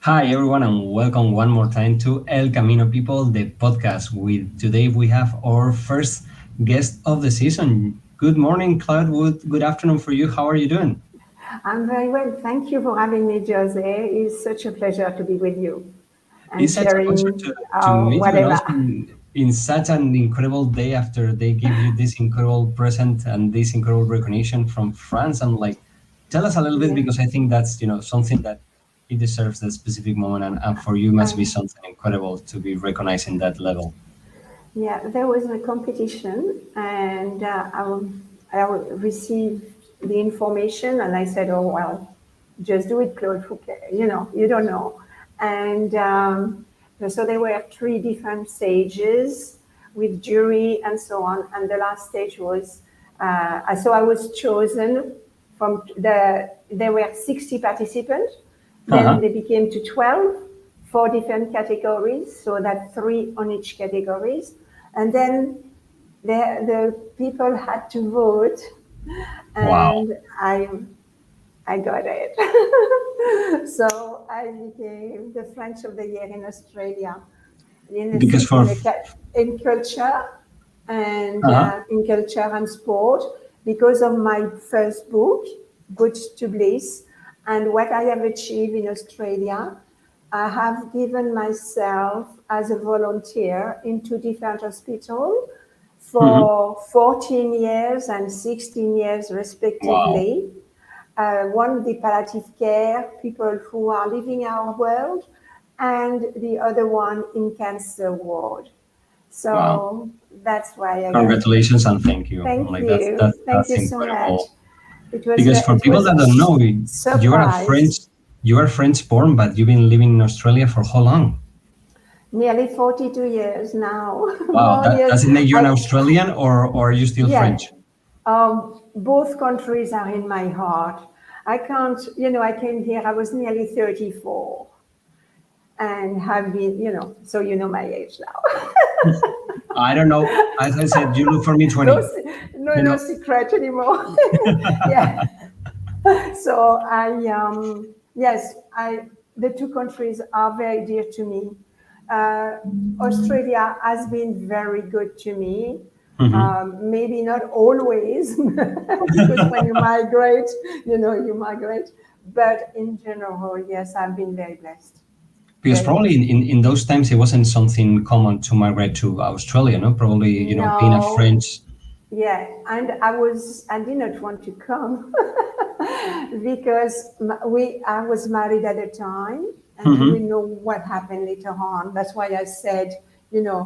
Hi, everyone, and welcome one more time to El Camino People, the podcast. With today, we have our first guest of the season. Good morning, Claude. Good afternoon for you. How are you doing? I'm very well. Thank you for having me, Jose. It's such a pleasure to be with you and It's such a pleasure sharing to meet you, and whatever. also in such an incredible day after they give you this incredible present and this incredible recognition from France. And like, tell us a little bit Yeah. because I think that's something that it deserves that specific moment, and for you must be I, something incredible to be recognized in that level. yeah, there was a competition and received the information and I said, oh, well, just do it, Claude Fouquet. You don't know. And so there were three different stages with jury and so on. And the last stage was, so I was chosen there were 60 participants. Then Uh-huh. they became to 12, four different categories, so that three on each categories. And then the people had to vote, Wow. and I got it. So I became the French of the Year in Australia Because for in culture and uh-huh. in culture and sport because of my first book, Good to Bliss, and what I have achieved in Australia. I have given myself as a volunteer in two different hospitals Mhm. for 14 years and 16 years Wow. respectively. One, the palliative care, people who are leaving our world, and the other one in cancer ward. Wow. So that's why I got it. Congratulations and thank you. Like that's Thank that's you. Thank that's you so much. incredible. Because for It people was that don't know, you are a French surprise. you are French born, but you've been living in Australia for how long? Nearly 42 years now. Wow. More Does years. it make you an I Australian or are you still Yeah. French? Both countries are in my heart. I can't, I came here, I was nearly 34 and have been, so you know my age now. I don't know. As I said, you look for me no, 20. You no know. secret anymore. Yeah. So yes, the two countries are very dear to me. Uh, Australia has been very good to me. Mhm. Maybe not always, because when you migrate, you migrate. But in general, yes, I've been very blessed. Because Very probably blessed. in those times it wasn't something common to migrate to Australia, no? Probably, being a No, French. yeah, and I did not want to come because I was married at the time, and you will Mhm. know what happened later on. That's why I said, you know,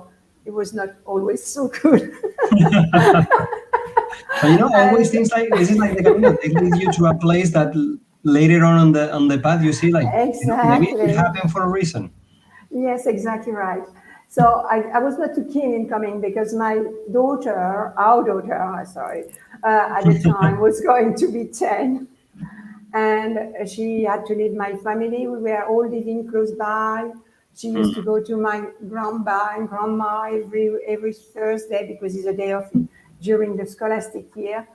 it was not always so good. But always And things like this is like the Camino. They lead you to a place that later on the path you see like maybe it exactly, happened for a reason. yes, exactly right. So I was not too keen in coming because our daughter, sorry, at the time was going to be 10. And she had to leave my family. We were all living close by. She used to go to my grandpa and grandma every Thursday because it's a day off during the scholastic year,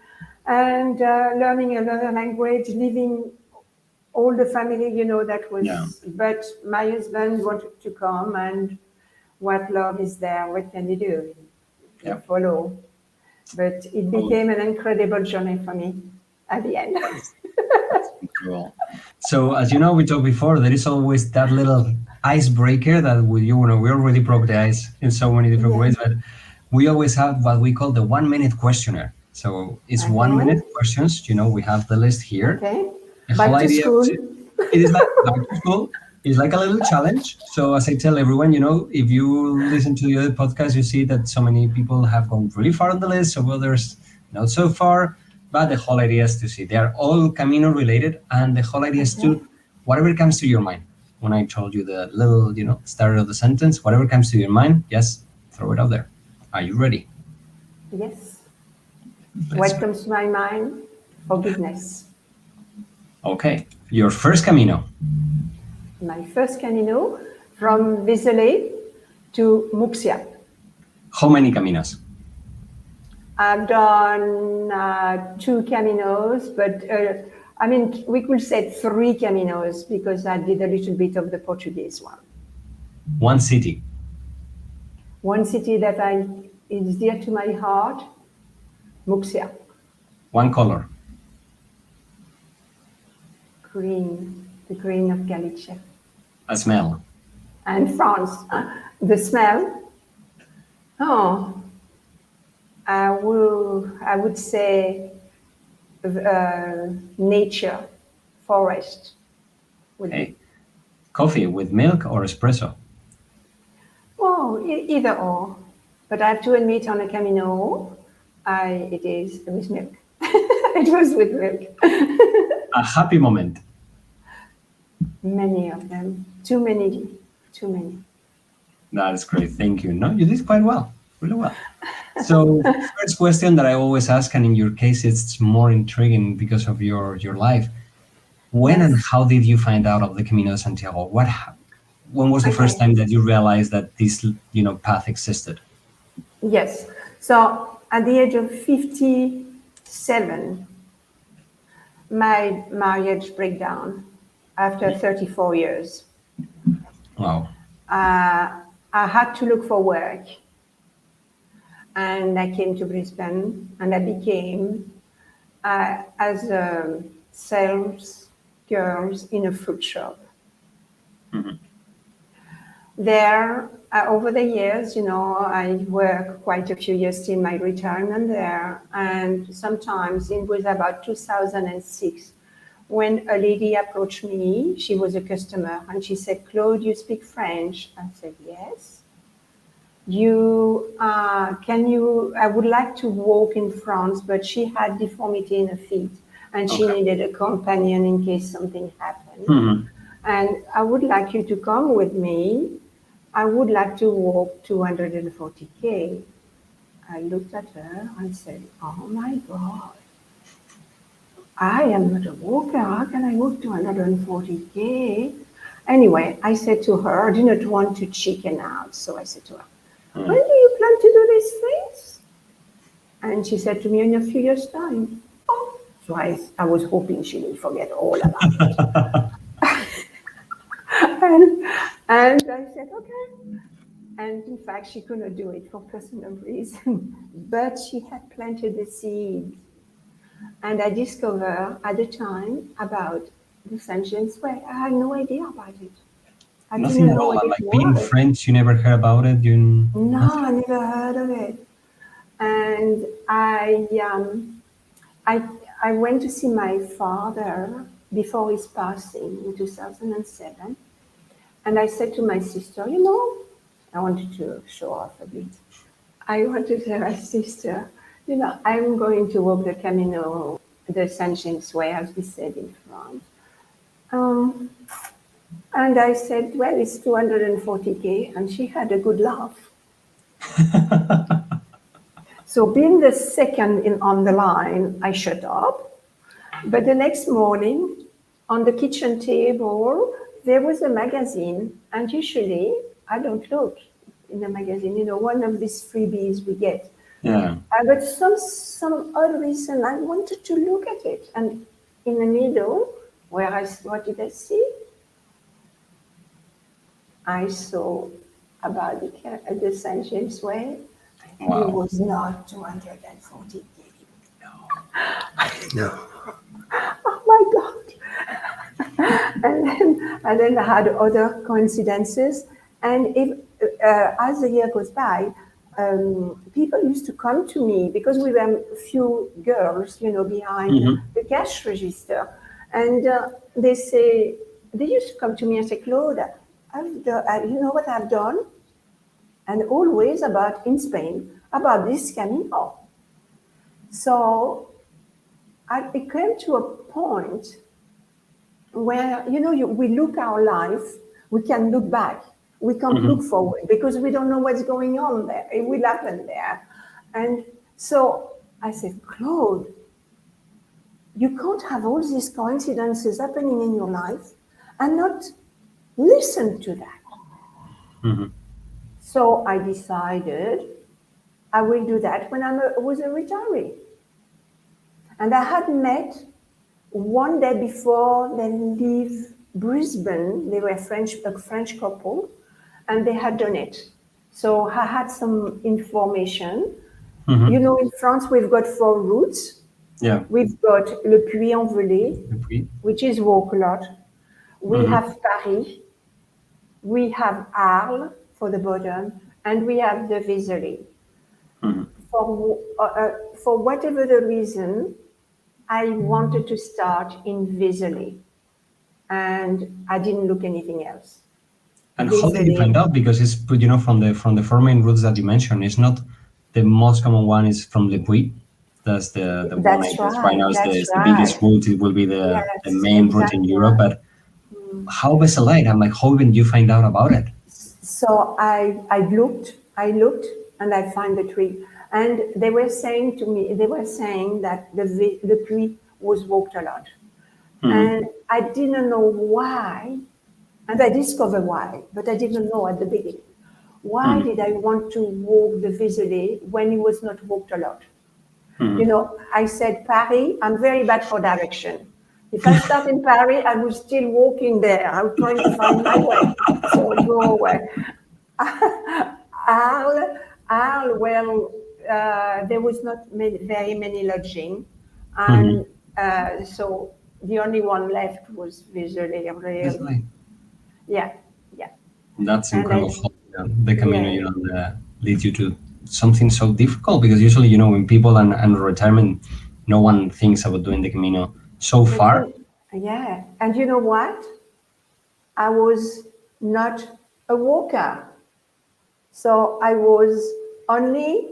and learning another language, leaving all the family. That Yeah. was. But my husband wanted to come, and what love is there? What can you do? You Yeah. follow. But it Oh, became an incredible journey for me at the end. that's incredible. So as you know, we talked before, there is always that little icebreaker that with we already broke the ice in so many different Yeah. ways, but we always have what we call the 1 minute questionnaire. So it's 1 minute Okay. questions. We have the list here. Okay. The whole Back to idea school. it is like back to school. It's like a little challenge. So as I tell everyone, if you listen to the other podcast, you see that so many people have gone really far on the list, so others not so far. But the whole idea is to see they are all Camino related, and the whole idea is Okay. to whatever comes to your mind. When I told you the little, start of the sentence, whatever comes to your mind, just throw it out there. Are you ready? Yes. Let's What go. comes to my mind? Forgiveness. Okay, your first Camino. My first Camino from Vézelay to Muxia. How many Caminos? I've done two Caminos, but I mean, we could say 3 Caminos because I did a little bit of the Portuguese one. One city. One city that is dear to my heart, Muxia. One color. Green, the green of Galicia. A smell. And France, the smell. Oh, I would say nature, forest. Would be. Coffee with milk or espresso? Oh, either or. But I have to admit, on a Camino, it is with milk. It was with milk. A happy moment? Many of them. Too many. Too many. That is great. Thank you. No, you did quite well. Really well. So first question that I always ask, and in your case, it's more intriguing because of your life. When and how did you find out of the Camino de Santiago? When was the first time that you realized that this, path existed? Yes. So at the age of 57, my marriage broke down after 34 years. Wow. I had to look for work. And I came to Brisbane and I became as a sales girl in a fruit shop. Mm-hmm. There, over the years, I worked quite a few years in my retirement there. And sometimes it was about 2006 when a lady approached me. She was a customer and she said, "Claude, you speak French?" I said, "Yes." I would like to walk in France, but she had deformity in her feet and she needed a companion in case something happened. Mm-hmm. And I would like you to come with me. I would like to walk 240K. I looked at her and said, "Oh my God, I am not a walker. How can I walk 240K? Anyway, I said to her, I did not want to chicken out. So I said to her, "When do you plan to do these things?" And she said to me, "In a few years' time." Oh, so I was hoping she would forget all about it. and I said, "Okay." And in fact, she could not do it for personal reasons, but she had planted the seed. And I discovered at the time about the Saint-James Way. I had no idea about it. I Nothing didn't at know all. what it Like being was. French, you never heard about it? No, I never heard of it. And I went to see my father before his passing in 2007. And I said to my sister, I wanted to show off a bit. I wanted to tell my sister, I'm going to walk the Camino, the Saint-James Way, as we said in France. And I said, "Well, it's 240K," and she had a good laugh. So being the second on the line, I shut up. But the next morning, on the kitchen table, there was a magazine, and usually I don't look in the magazine, one of these freebies we get. Yeah. But some odd reason, I wanted to look at it. And in the middle, what did I see? I saw about the Saint-James Way. Wow. It was not 240K. No. Oh my God. and then I had other coincidences. And as the year goes by, people used to come to me because we were a few girls, behind the cash register. And they used to come to me and say, "Claude, you know what I've done?" And always in Spain, about this Camino. So it came to a point where, we look our life, we can look back. We can't look forward because we don't know what's going on there. It will happen there. And so I said, "Claude, you can't have all these coincidences happening in your life and not listen to that." Mm-hmm. So I decided I will do that when I was a retiree. And I had met one day before they leave Brisbane, they were a French couple, and they had done it. So I had some information. You know, in France, we've got 4 routes. Yeah. We've got Le Puy-en-Velay, Depuis. which is walk a lot. We have Paris. We have Arles for the bottom, and we have the Vézelay. For whatever the reason, I wanted to start in Vézelay, and I didn't look anything else. And how did you find out? Because it's, from the 4 main routes that you mentioned, it's not the most common one is from Le Puy. That's the one I That's guess right right. now is That's the biggest right. route. It will be the Yes, main route in exactly Europe. right. But how Veselite? I'm like, how did you find out about it? So I looked, and I found the tree. And they were saying to me, they were saying that the Puy was walked a lot. And I didn't know why, and I discovered why, but I didn't know at the beginning. Why did I want to walk the Vézelay when it was not walked a lot? You know, I said, Paris, I'm very bad for direction. If I start in Paris, I was still walking there. I was trying to find my way. So I go away. Well, there was not very many lodging. And so the only one left was Vézelay. Veselite. Yeah, yeah. That's And incredible. I, How the Camino, yeah, leads you to something so difficult. Because usually, when people and retirement, no one thinks about doing the Camino so but far. yeah. And you know what? I was not a walker. So I was only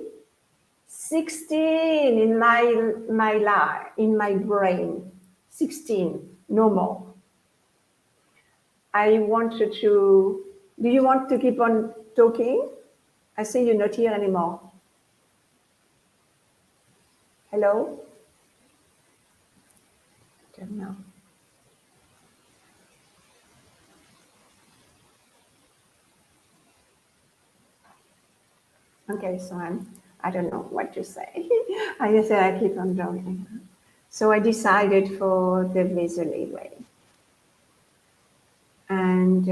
16 in my life, in my brain. 16, no more. I wanted to. Do you want to keep on talking? I see you're not here anymore. Hello? I don't know. Okay, so I don't know what to say. I just said I keep on talking. So I decided for the Vézelay way. And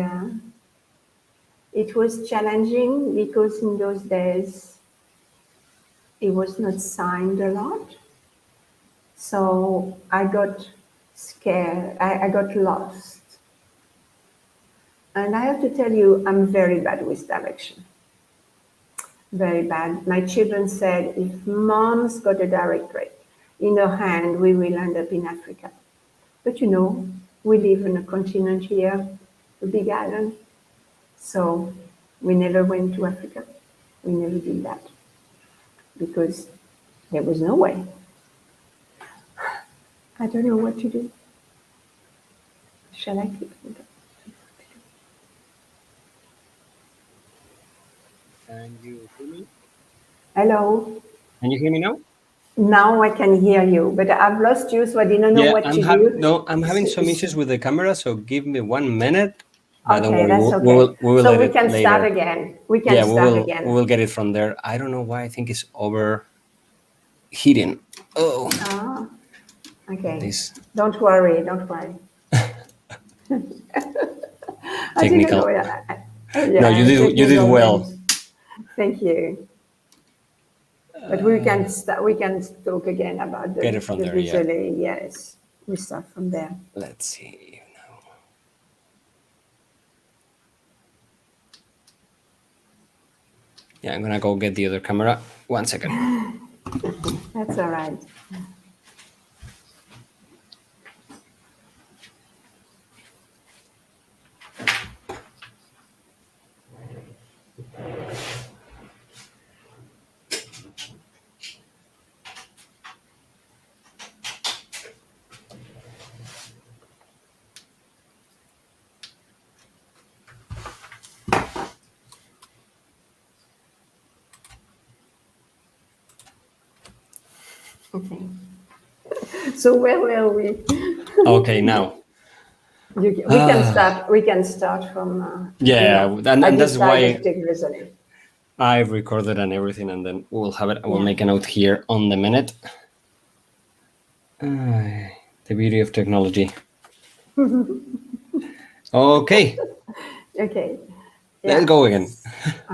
it was challenging because in those days it was not signed a lot. So I got scared, I got lost. And I have to tell you, I'm very bad with direction. Very bad. My children said, if mom's got a directorate in her hand, we will end up in Africa. But we live on a continent here, a big island. So we never went to Africa. We never did that because there was no way. I don't know what to do. Shall I keep it? Can you hear me? Hello? Can you hear me now? Now I can hear you, but I've lost you, so I didn't know Yeah, what to do. I'm having some issues with the camera, so give me 1 minute. But don't Okay, worry, that's we'll okay. we will So let we it can start later. again. We can Yeah, start we again. will get it from there. I don't know why. I think it's overheating. Oh, Ah, okay. this Don't worry, don't worry. I didn't know technical. it. No, Yeah, you did technical well. things. Thank you. But we can start. We can talk again about Get it from the there. Yeah. visually. Yes, we start from there. Let's see now. Yeah, I'm gonna go get the other camera. 1 second. That's all right. Okay. So where were we? Okay, now. We can start. We can start from. Yeah, I and that's decided to why take Grizzly. I've recorded and everything, and then we'll have it. I will Yeah. make a note here on the minute. The beauty of technology. Okay. Okay. Let's Yeah. go again.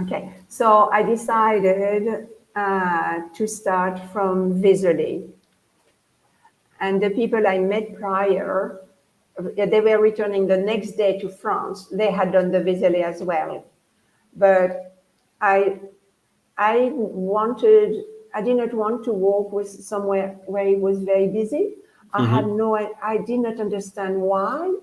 Okay. So I decided to start from Vézelay. And the people I met prior, they were returning the next day to France. They had done the Vézelay as well. But I did not want to walk with somewhere where it was very busy. I did not understand why.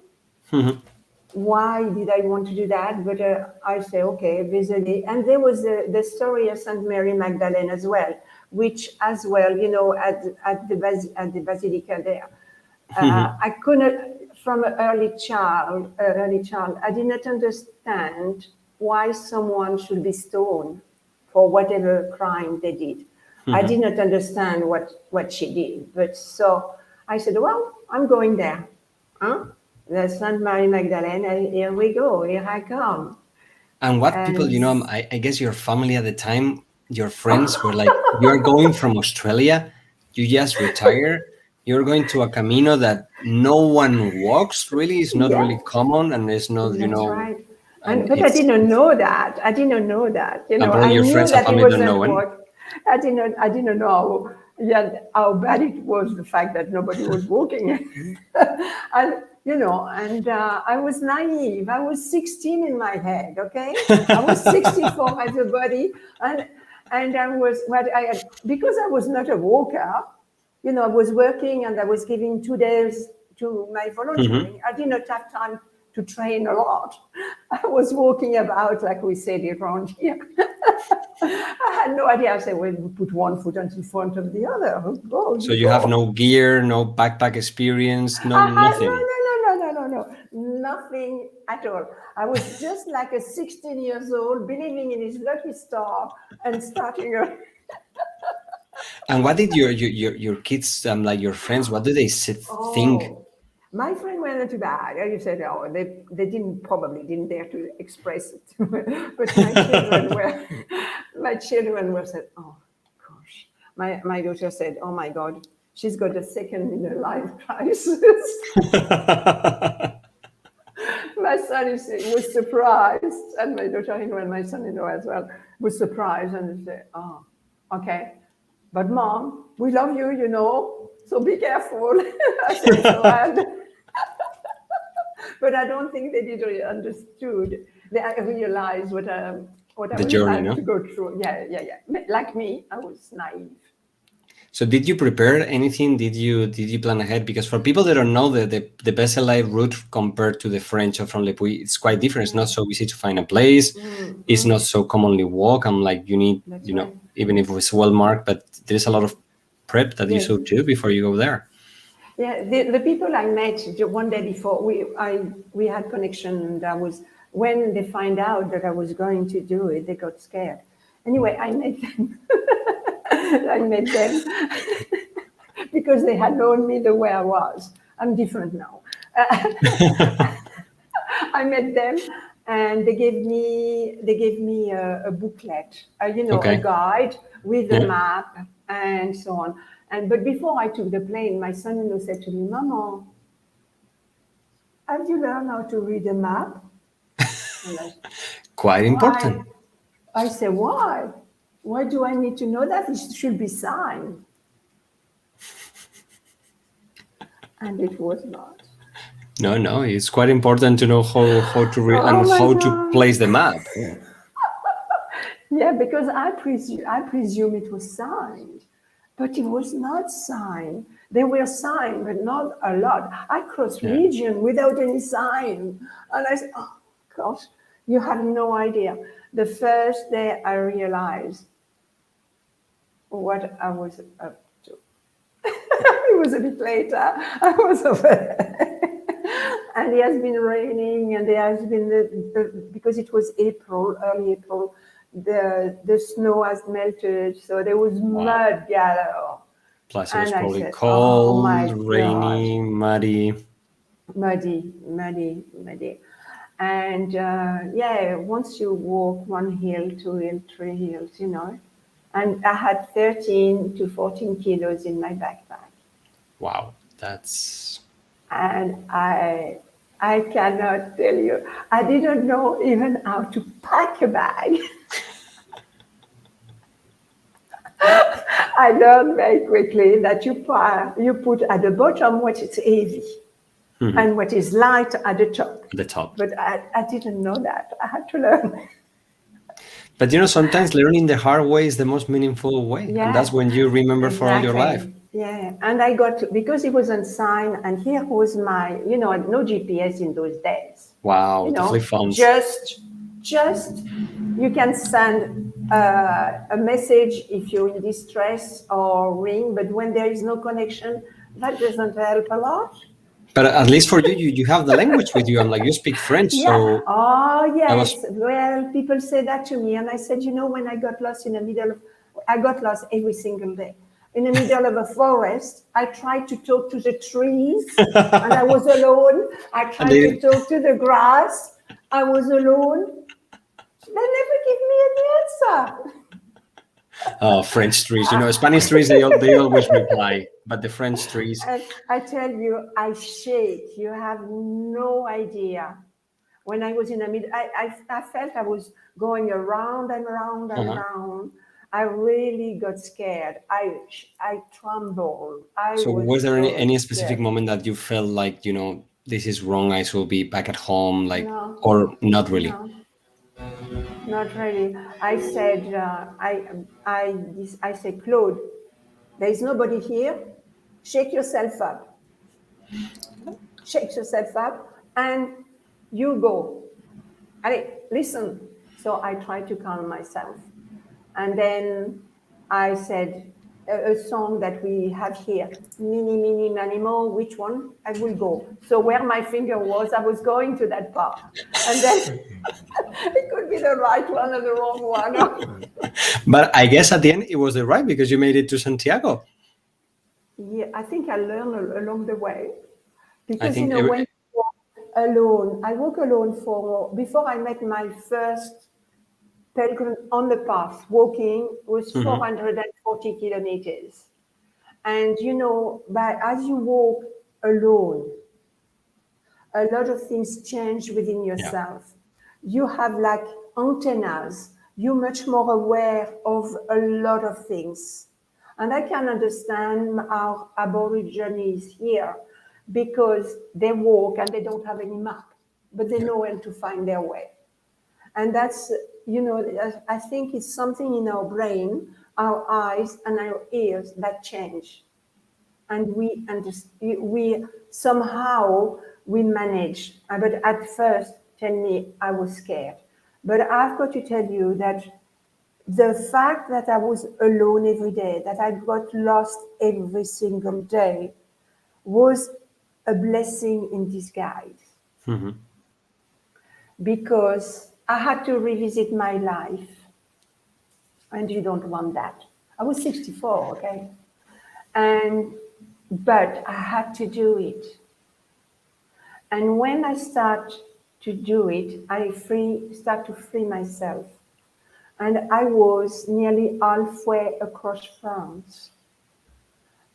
Why did I want to do that? But I say, okay, Vézelay. And there was the story of Saint Mary Magdalene as well, which as well, you know, at the Basilica there. I couldn't, from an early child, I did not understand why someone should be stoned for whatever crime they did. I did not understand what she did. But so I said, well, I'm going there. Huh? The Saint Mary Magdalene, and here we go, here I come. And what people, And you know, I guess your family at the time, your friends were like, you're going from Australia, you just retire, you're going to a Camino that no one walks really, it's not yeah, really common, and it's not, you that's know, right. and But I didn't know that. I didn't know that. You and know, probably I your knew friends and that it family don't know wasn't when. work. I didn't know how bad it was, the fact that nobody was walking. And, you know, and I was naive. I was 16 in my head, okay? I was 64 as a body. And I was, because I was not a walker, you know, I was working and I was giving 2 days to my volunteering. I did not have time to train a lot. I was walking about, like we said around here. I had no idea. I said, well, we put one foot in front of the other. Go, So you you have go. no gear, no backpack experience, no I had nothing. no, nothing at all. I was just like a 16 years old, believing in his lucky star and starting a. And what did your kids, like your friends, what do they think? Oh, my friend went too bad. You said, oh, they probably didn't dare to express it. But my children were said, oh, gosh. My daughter said, oh my God, she's got a second in her life crisis. My son was surprised, and my daughter-in-law and my son-in-law as well was surprised, and they said, oh, okay. But mom, we love you, you know, so be careful. I said, so but I don't think they did really understood. They realized what I The was journey, about no? to go through. Yeah. Like me, I was naive. So did you prepare anything? Did you plan ahead? Because for people that don't know, the Besselay route compared to the French or from Le Puy, it's quite different. It's not so easy to find a place. It's not so commonly walk. I'm like, you need, That's you know, right. even if it's well marked, but there's a lot of prep that you Yes. should do before you go there. Yeah, the people I met one day before, we had connection, and I was, when they find out that I was going to do it, they got scared. Anyway, I met them. I met them because they had known me the way I was. I'm different now. I met them, and they gave me a booklet, a Okay. guide with a Yeah. map and so on. But before I took the plane, my son-in-law said to me, "Mama, have you learned how to read a map?" And I, Quite why? important. I said, why? Why do I need to know that? It should be signed. And it was not. No, it's quite important to know how to read Oh and my how to God. place the map. Yeah, because I presume it was signed, but it was not signed. They were signed, but not a lot. I crossed Yeah. region without any sign. And I said, oh, gosh, you have no idea. The first day I realized what I was up to. It was a bit later. I was over there. And it has been raining, and there has been because it was April, early April, the snow has melted, so there was Wow. mud galore. Plus, it was And I probably said, oh cold, my God, rainy, muddy. muddy. And yeah, once you walk one hill, two hills, three hills, you know, and I had 13 to 14 kilos in my backpack. Wow, that's And I cannot tell you, I didn't know even how to pack a bag. I learned very quickly that you put at the bottom what is heavy and what is light at the top. The top. But I didn't know that. I had to learn. But sometimes learning the hard way is the most meaningful way. Yeah, And that's when you remember for all your life. exactly. Yeah, and I got, because it was on sign, and here was my, no GPS in those days. Wow, the flip phones. Just you can send a message if you're in distress or ring, but when there is no connection, that doesn't help a lot. But at least for you have the language with you. I'm like, you speak French, Yeah. so... Oh, yes. Well, people say that to me. And I said, when I got lost in the middle of... I got lost every single day. In the middle of a forest, I tried to talk to the trees, and I was alone. I tried to talk to the grass. I was alone. They never give me any answer. Oh, French trees. Spanish trees, they always reply. But the French trees... And I tell you, I shake. You have no idea. When I was in the middle, I felt I was going around and around and around. I really got scared. I trembled. So was there any specific moment that you felt like, this is wrong, I should be back at home, like, No. or not really? No. Not really. I said, I said, Claude, there is nobody here. Shake yourself up. Shake yourself up and you go. Allez, listen. So I tried to calm myself. And then I said a song that we have here, Mini, Mini, Manimo, which one? I will go. So where my finger was, I was going to that part. And then it could be the right one or the wrong one. But I guess at the end it was the right, because you made it to Santiago. Yeah, I think I learned along the way. Because, when you walk alone, I walk alone before I met my first pilgrim on the path, walking was 440 kilometers. And, as you walk alone, a lot of things change within yourself. Yeah. You have like antennas. You're much more aware of a lot of things. And I can understand our Aborigines here because they walk and they don't have any map, but they know where to find their way. And that's, I think it's something in our brain, our eyes and our ears that change. And we somehow manage. But at first, tell me, I was scared. But I've got to tell you that the fact that I was alone every day, that I got lost every single day, was a blessing in disguise. Mm-hmm. Because I had to revisit my life. And you don't want that. I was 64, okay? But I had to do it. And when I start to do it, I start to free myself. And I was nearly halfway across France.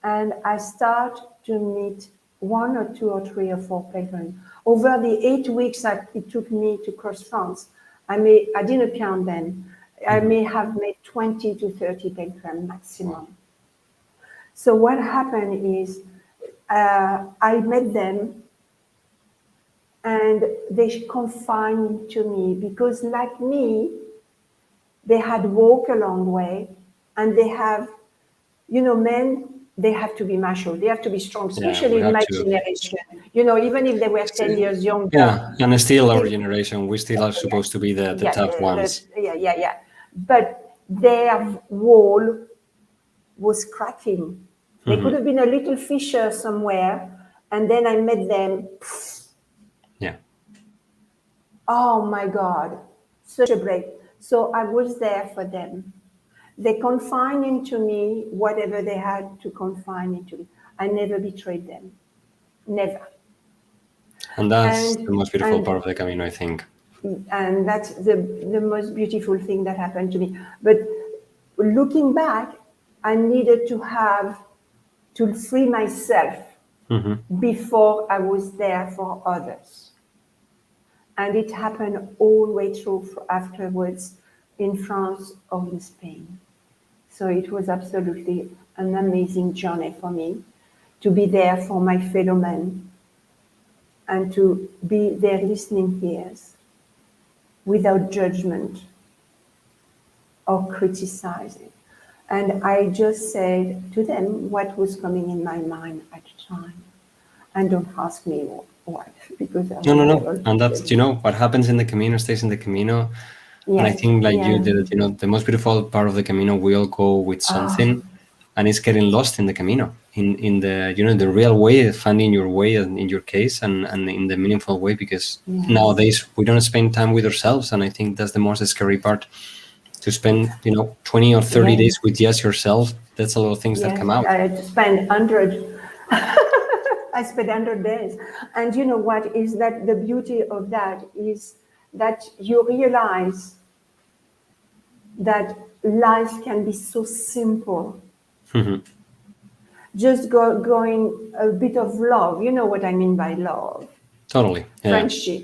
And I start to meet 1 or 2 or 3 or 4 pilgrims. Over the 8 weeks that it took me to cross France, I didn't count them. I may have made 20 to 30 pilgrims maximum. So what happened is I met them and they confided to me because like me, they had walked a long way and they have, men, they have to be macho. They have to be strong, especially in my generation. Even if they were 10 years younger. Yeah, and still our generation, we still are supposed to be the tough ones. Yeah. But their wall was cracking. There could have been a little fissure somewhere, and then I met them. Yeah. Oh my God, such a break. So I was there for them. They confined into me whatever they had to confine into me. I never betrayed them. Never. And that's the most beautiful part of the Camino, I think. And that's the most beautiful thing that happened to me. But looking back, I needed to free myself before I was there for others. And it happened all the way through afterwards in France or in Spain. So it was absolutely an amazing journey for me to be there for my fellow men and to be their listening ears without judgment or criticizing. And I just said to them what was coming in my mind at the time. And don't ask me what, because I No. will And that's, what happens in the Camino stays in the Camino. Yes, And I think like yeah. you did it, the most beautiful part of the Camino, we all go with something, and it's getting lost in the Camino, in the, the real way, finding your way in your case, and in the meaningful way, because nowadays we don't spend time with ourselves. And I think that's the most scary part, to spend, 20 or 30 days with just yourself. That's a lot of things that Yes, come out. I had to spend 100. I spent 100 days. And you know what is that the beauty of that is that you realize that life can be so simple. Just going a bit of love. You know what I mean by love? Totally. Yeah. Friendship,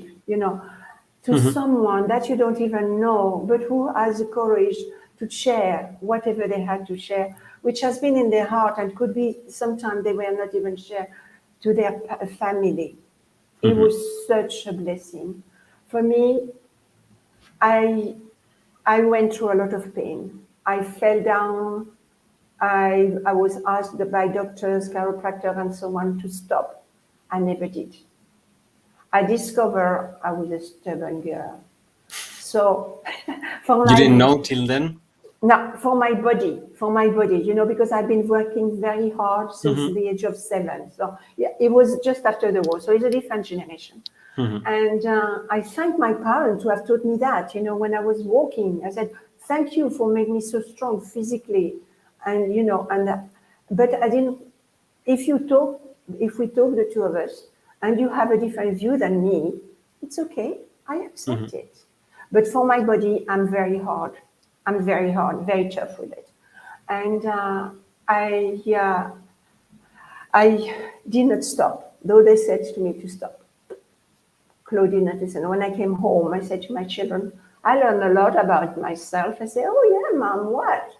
to someone that you don't even know, but who has the courage to share whatever they had to share, which has been in their heart and could be sometimes they were not even share to their family. It was such a blessing. For me, I went through a lot of pain. I fell down. I was asked by doctors, chiropractor, and so on to stop. I never did. I discovered I was a stubborn girl. So for You didn't know till then? no, for my body, because I've been working very hard since the age of 7. So yeah, it was just after the war. So it's a different generation. And I thank my parents who have taught me that, when I was walking, I said, thank you for making me so strong physically. And, but I didn't, if we talk, the two of us, and you have a different view than me, it's okay. I accept it. But for my body, I'm very hard. I'm very hard, very tough with it. And I did not stop, though they said to me to stop. Claude did not listen. When I came home, I said to my children, I learned a lot about myself. I said, oh yeah, Mom, what?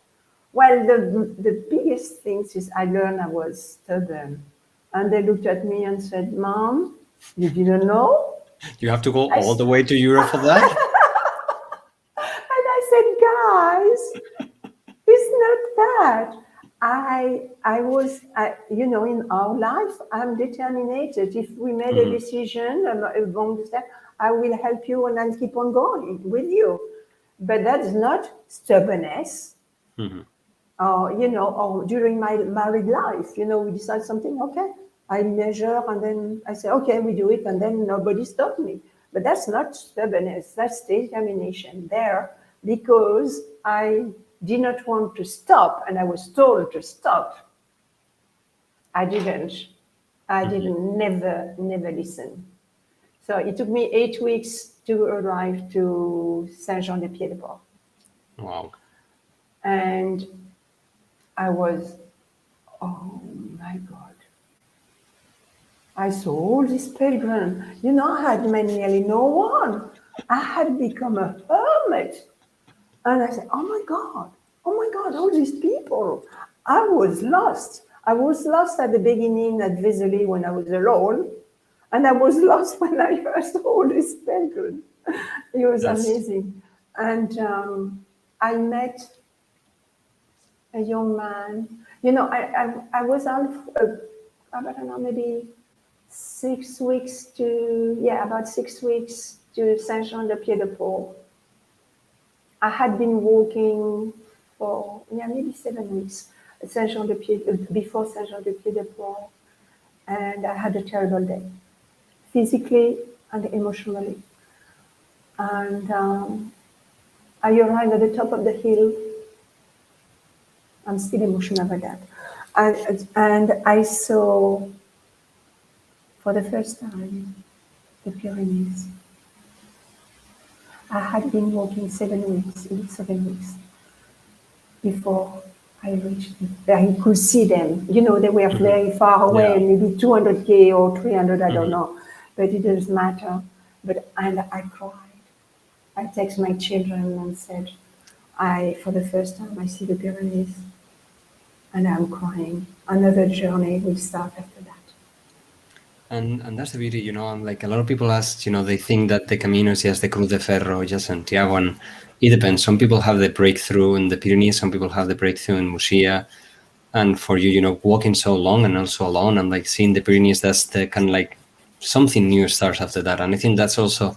Well, the biggest things is I learned I was stubborn. And they looked at me and said, Mom, you didn't know? You have to go all the way to Europe for that? And I said, guys, it's not that. I was, in our life, I'm determined. If we made a decision, a wrong step, I will help you and I'll keep on going with you. But that's not stubbornness. Or during my married life, we decide something, okay, I measure and then I say, okay, we do it, and then nobody stopped me. But that's not stubbornness, that's determination there, because I did not want to stop and I was told to stop. I didn't, never listen. So it took me 8 weeks to arrive to Saint-Jean-de-Pied-de-Port. Wow. And I was, oh my God. I saw all these pilgrims. I had nearly no one. I had become a hermit. And I said, oh my God, all these people. I was lost. I was lost at the beginning at Vézelay when I was alone. And I was lost when I heard all these pilgrims. It was amazing. And I met a young man. I was on, I don't know, maybe 6 weeks about 6 weeks to Saint-Jean-de-Pied-de-Port. I had been walking for, maybe 7 weeks before Saint-Jean-de-Pied-de-Port, and I had a terrible day, physically and emotionally. And I arrived at the top of the hill. I'm still emotional about that. And I saw, for the first time, the Pyrenees. I had been walking 7 weeks before I reached, I could see them. You know, they were very far away, Yeah. maybe 200K or 300, I don't Mhm. know. But it doesn't matter. And I cried. I text my children and said, for the first time, I see the Pyrenees and I'm crying. Another journey will start after that. And that's the beauty, and like a lot of people ask, they think that the Camino is just the Cruz de Ferro, just Santiago, and it depends. Some people have the breakthrough in the Pyrenees, some people have the breakthrough in Murcia, and for you, walking so long and also alone and like seeing the Pyrenees, that's the kind of like something new starts after that. And I think that's also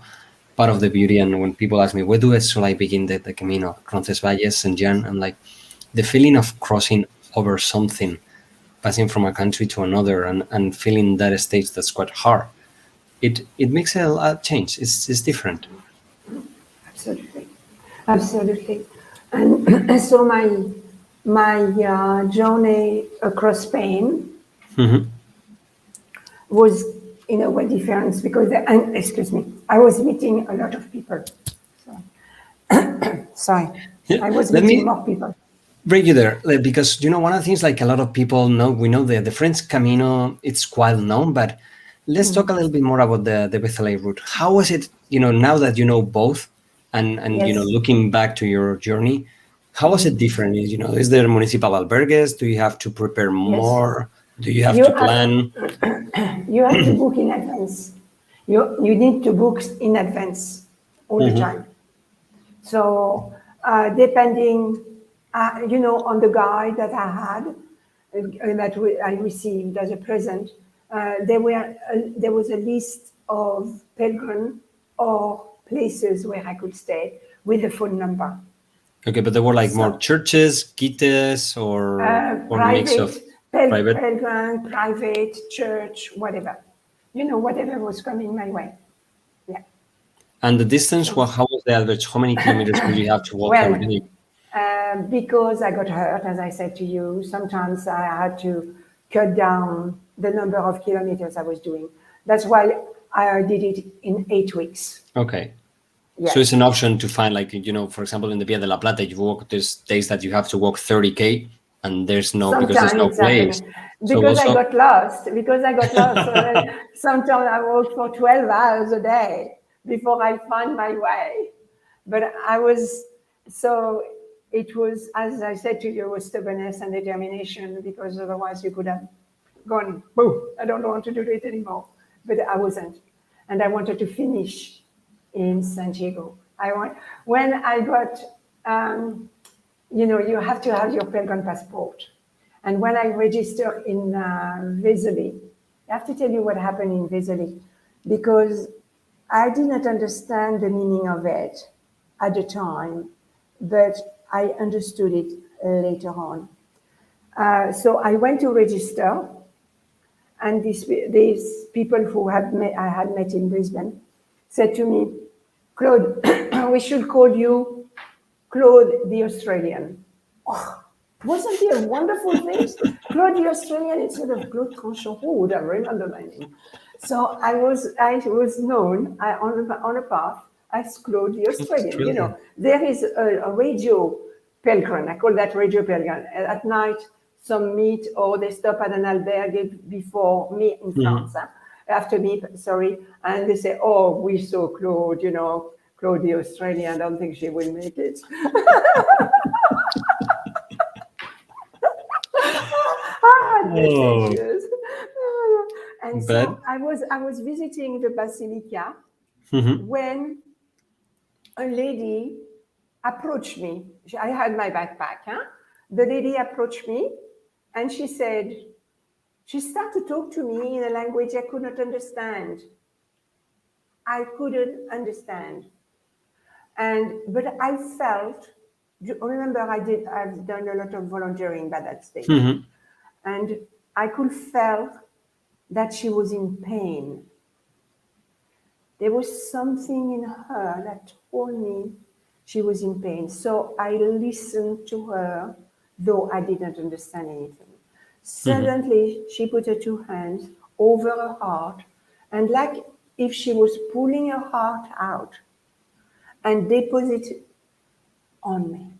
part of the beauty. And when people ask me, where should I begin the Camino? Roncesvalles, Saint Jean, I'm like, the feeling of crossing over something, passing from a country to another and feeling that stage that's quite hard. It makes a change. It's different. Absolutely. Absolutely. And so my journey across Spain Mm-hmm. was in a way different because, excuse me, I was meeting a lot of people. Sorry. Yeah. I was Let meeting me more people. bring you there because one of the things like a lot of people know, we know the French Camino, it's well known, but let's talk a little bit more about the Bethelay route. How was it, now that you know both and Yes. looking back to your journey, how was it different? Is there municipal albergues? Do you have to prepare Yes. more? Do you have You to have plan? you have to book in advance. You need to book in advance all the Mm-hmm. time. So depending, on the guide that I had, I received as a present, there was a list of pilgrim or places where I could stay with the phone number. Okay, but there were like more So churches, quites, or mix private, of private. pilgrim, private, church, whatever. Whatever was coming my way. Yeah. And the distance, So, well, how was the average? How many kilometers would you have to walk every well, day? because I got hurt, as I said to you, sometimes I had to cut down the number of kilometers I was doing. That's why I did it in 8 weeks. Okay. So it's Yes. an option to find, like, for example, in the Via de la Plata, you walk, there's days that you have to walk 30K and because there's Sometimes no it's place. happening So because I also, got lost. Because I got lost. So sometimes I walked for 12 hours a day before I find my way. But so it was, as I said to you, it was stubbornness and determination because otherwise you could have gone, boom, I don't want to do it anymore. But I wasn't. And I wanted to finish in Santiago. When I got, you have to have your pilgrim passport. And when I registered in Vesely, I have to tell you what happened in Vesely because I did not understand the meaning of it at the time, but I understood it later on. So I went to register, and these people I had met in Brisbane said to me, Claude, we should call you Claude the Australian. Oh, wasn't it a wonderful thing? Claude the Australian instead of Claude Tranchant. Who would have remembered my name? So I was known on a path as Claude the Australian. Australia. There is a radio pilgrim. I call that radio pilgrim. At night, some meet or they stop at an albergue before me in France. Mhm. After me, sorry, and they say, "Oh, we saw Claude. Claude the Australian. I don't think she will make it." This Oh, issues. And but so I was visiting the Basilica mhm. when a lady approached me. I had my backpack. The lady approached me and she started to talk to me in a language I could not understand. I couldn't understand. But I felt, remember I've done a lot of volunteering by that stage. Mhm. And I could feel that she was in pain. There was something in her that told me she was in pain. So I listened to her, though I didn't understand anything. Mhm. Suddenly, she put her two hands over her heart, and like if she was pulling her heart out and deposit it on me.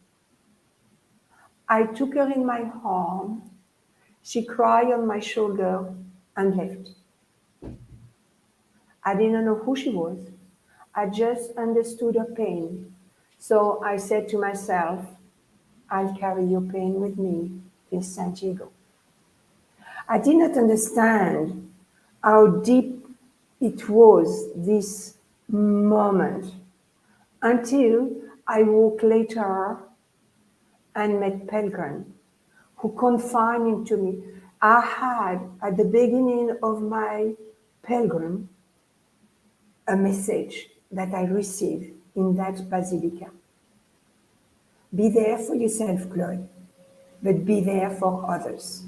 I took her in my arm. She cried on my shoulder and left. I didn't know who she was. I just understood her pain. So I said to myself, I'll carry your pain with me in Santiago. I did not understand how deep it was, this moment, until I walked later and met pilgrims who confided into me. I had, at the beginning of my pilgrim, a message that I received in that basilica. Be there for yourself, Claude, but be there for others.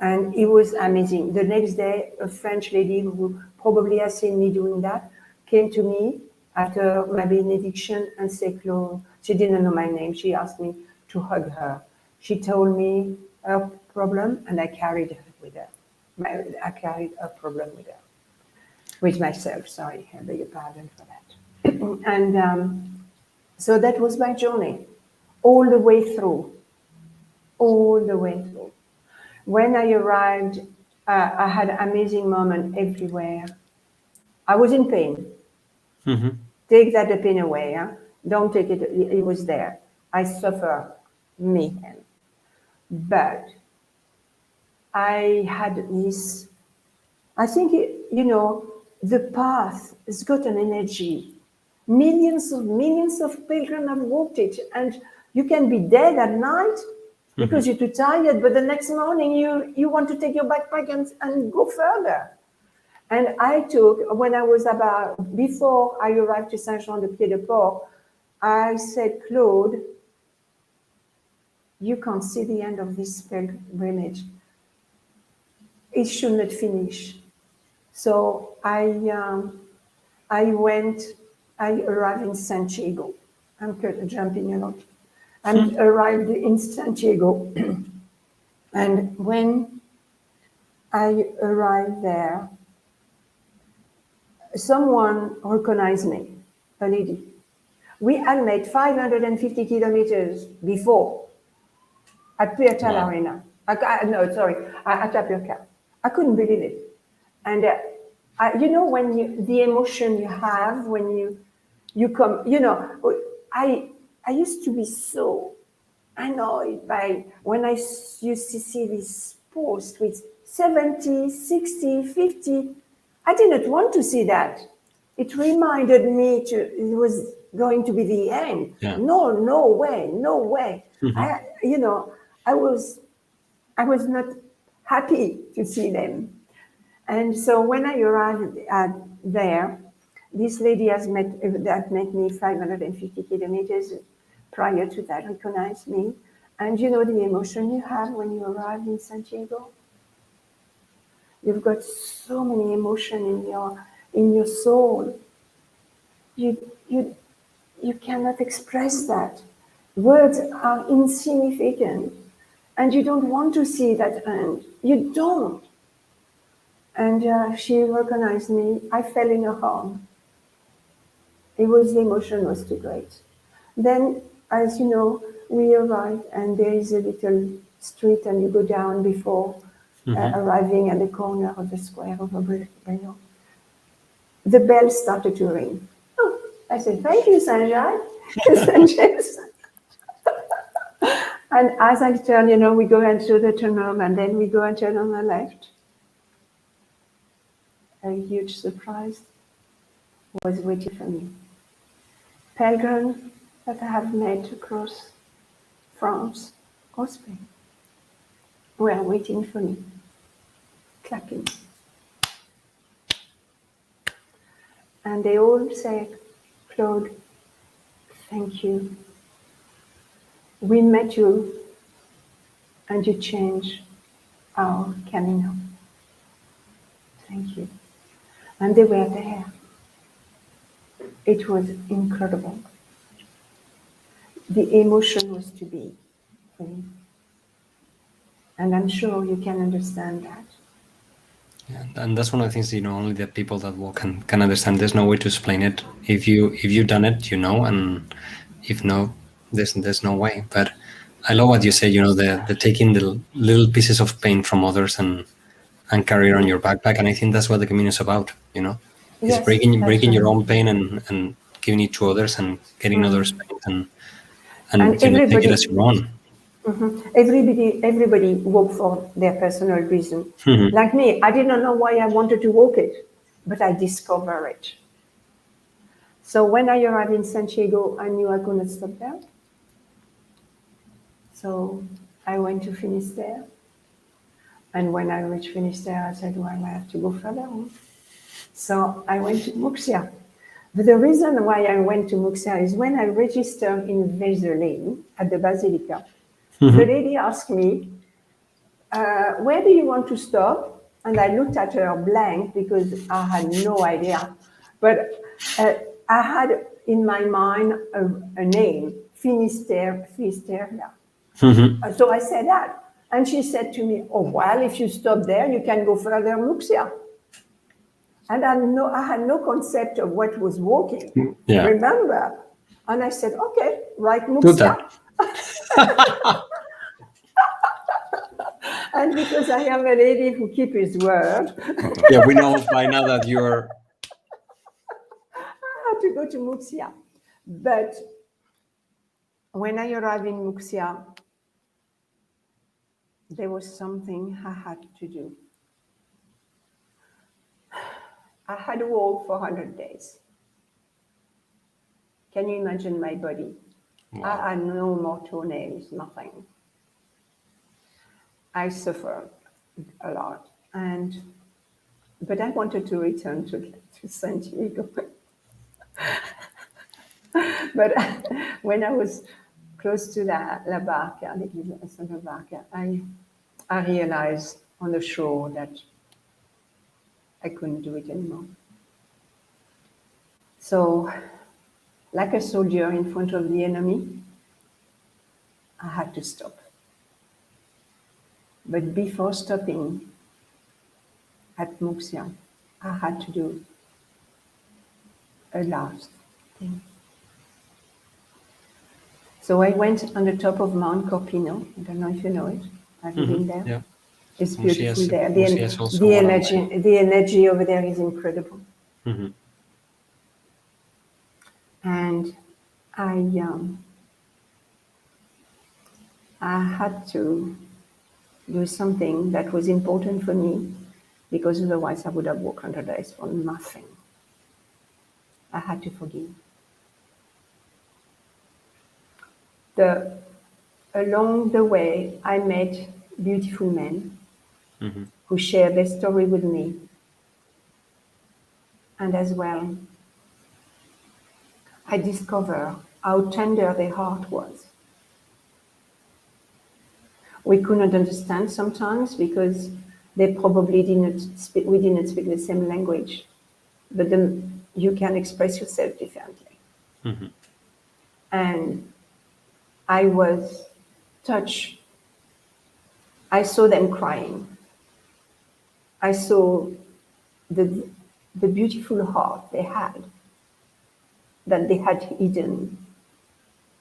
And it was amazing. The next day, a French lady who probably has seen me doing that came to me after my benediction and said, Claude, she didn't know my name. She asked me to hug her. She told me her problem, and I carried her with her. I carried her problem with myself. Sorry, I beg your pardon for that. And so that was my journey, all the way through. When I arrived, I had an amazing moment everywhere. I was in pain. Mm-hmm. Take that pain away. Huh? Don't take it. It was there. I suffer mayhem. But I had this, I think, the path has got an energy. Millions of pilgrims have walked it. And you can be dead at night because you're too tired, but the next morning you want to take your backpack and go further. And I took, when I was before I arrived to Saint-Jean-de-Pied-de-Port, I said, Claude, you can't see the end of this pilgrimage. It should not finish. So I arrived in Santiago. I'm jumping a lot. I arrived in Santiago. And when I arrived there, someone recognized me, a lady. We had made 550 kilometers before at Puertal Arena. At Tapioca. I couldn't believe it. And when the emotion you have when you come, I used to be so annoyed by when I used to see this post with 70, 60, 50. I didn't want to see that. It reminded me it was going to be the end. Yeah. No way. Mm-hmm. I was not happy to see them. And so when I arrived there, this lady that met me 550 kilometers prior to that, recognized me. And the emotion you have when you arrive in Santiago? You've got so many emotions in your soul. You cannot express that. Words are insignificant. And you don't want to see that end. You don't. And she recognized me. I fell in her arms. The emotion was too great. Then, as you know, we arrived, and there is a little street, and you go down before arriving at the corner of the square of Brion. The bell started to ring. Oh, I said, thank you, Saint-Jacques. Saint-James. And as I turn, we go into the tunnel, and then we go and turn on the left. A huge surprise was waiting for me. Pilgrims that I have met across France or Spain were waiting for me, clapping. And they all said, Claude, thank you. We met you, and you changed our Camino. Thank you. And they were there. It was incredible. The emotion was to be for me. And I'm sure you can understand that. Yeah, and that's one of the things, only the people that walk can understand. There's no way to explain it. If you've done it, and if no, there's no way. But I love what you say, the taking the little pieces of pain from others and carry it on your backpack. And I think that's what the Camino is about, is Yes, that's breaking your right. own pain and giving it to others and getting others' pain and And take it as everybody, your own. everybody walk for their personal reason. Mhm. Like me, I did not know why I wanted to walk it, but I discovered it. So when I arrived in Santiago, I knew I couldn't stop there. So I went to Finisterre. And when I reached Finisterre, I said, well, I have to go further on. So I went to Muxia. But the reason why I went to Muxia is when I registered in Vézelay at the Basilica, the lady asked me, where do you want to stop? And I looked at her blank because I had no idea. But I had in my mind a name, Finisterre. So I said that. And she said to me, oh, well, if you stop there, you can go further Muxia. And I had no concept of what was walking. Yeah. Remember? And I said, okay, right, Do that. Muxia. And because I am a lady who keeps his word, Yeah, we know by now that you're. I had to go to Muxia. But when I arrived in Muxia, there was something I had to do. I had walked for 100 days. Can you imagine my body? Wow. I had no more toenails, nothing. I suffered a lot. But I wanted to return to Santiago. But when I was close to La Barca, Santa Barca, I realized on the shore that I couldn't do it anymore. So, like a soldier in front of the enemy, I had to stop. But before stopping at Muxia, I had to do a last thing. So I went on the top of Mount Corpino. I don't know if you know it. Have you been there? Yeah. It's beautiful there. Muxia is also one of The energy over there is incredible. Mhm. And I had to do something that was important for me because otherwise I would have walked 100 days for nothing. I had to forgive. Along the way, I met beautiful men who shared their story with me. And as well, I discovered how tender their heart was. We couldn't understand sometimes because they probably we didn't speak the same language, but then you can express yourself differently. And I was touched. I saw them crying. I saw the beautiful heart they had, that they had hidden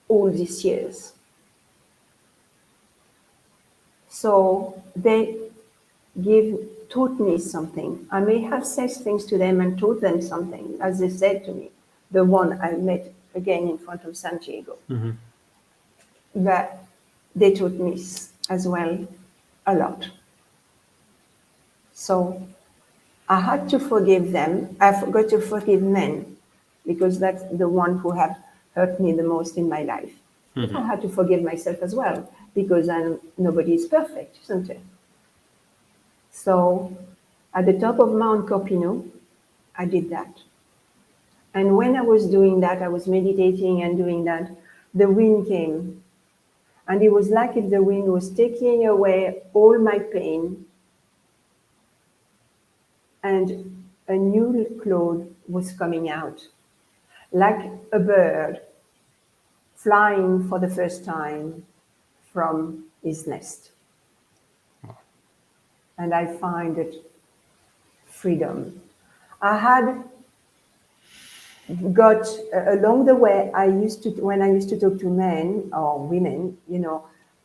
all these years. So they taught me something. I may have said things to them and taught them something, as they said to me, the one I met again in front of Santiago. But they taught me as well a lot. So I had to forgive them. I forgot to forgive men because that's the one who have hurt me the most in my life. But I had to forgive myself as well because nobody is perfect, isn't it? So at the top of Mount Corpino, I did that. And when I was doing that, I was meditating and doing that, the wind came. And it was like if the wind was taking away all my pain. And a new Claude was coming out, like a bird flying for the first time from his nest. And I find it freedom. I had along the way, when I used to talk to men or women,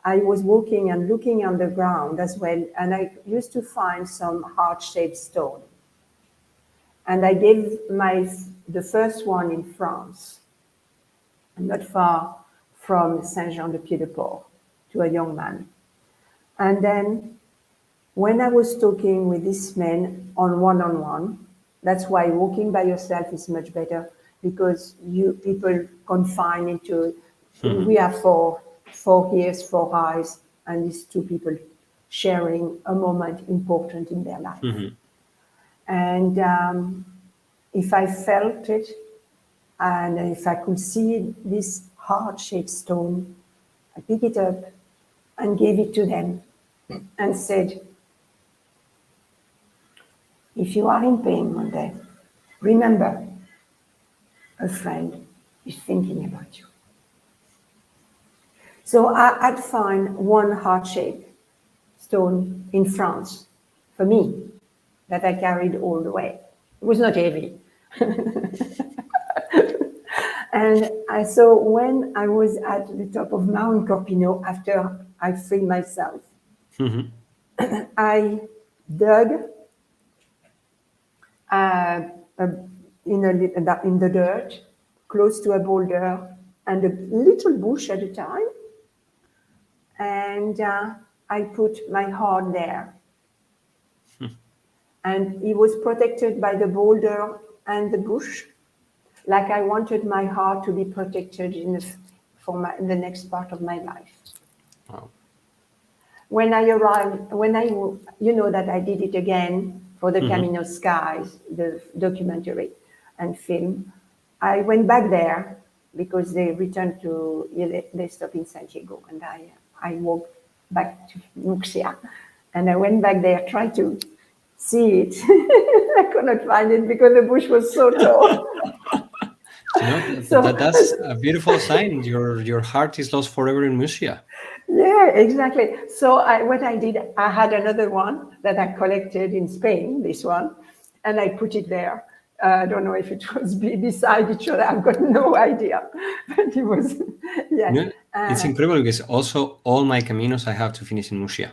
I was walking and looking on the ground as well, and I used to find some heart-shaped stone. And I gave the first one in France, not far from Saint-Jean-de-Pied-de-Port, to a young man. And then when I was talking with this man on one-on-one, that's why walking by yourself is much better, because people confine into, we have four ears, four eyes, and these two people sharing a moment important in their life. And if I felt it, and if I could see this heart-shaped stone, I picked it up and gave it to them and said, if you are in pain one day, remember, a friend is thinking about you. So I'd find one heart-shaped stone in France for me that I carried all the way. It was not heavy. And so when I was at the top of Mount Camino, after I freed myself, I dug in the dirt, close to a boulder and a little bush at a time. And I put my heart there. And it was protected by the boulder and the bush, like I wanted my heart to be protected in the next part of my life. Wow. When I arrived, you know that I did it again for the Camino Skies, the documentary and film, I went back there because they returned to, they stopped in Santiago, and I walked back to Muxia, and I went back there, tried to see it. I could not find it because the bush was so tall. That's a beautiful sign. Your heart is lost forever in Murcia. Yeah, exactly. So what I did, I had another one that I collected in Spain, this one, and I put it there. I don't know if it was beside each other. I've got no idea, but it was, yeah. It's incredible because also all my Caminos I have to finish in Murcia.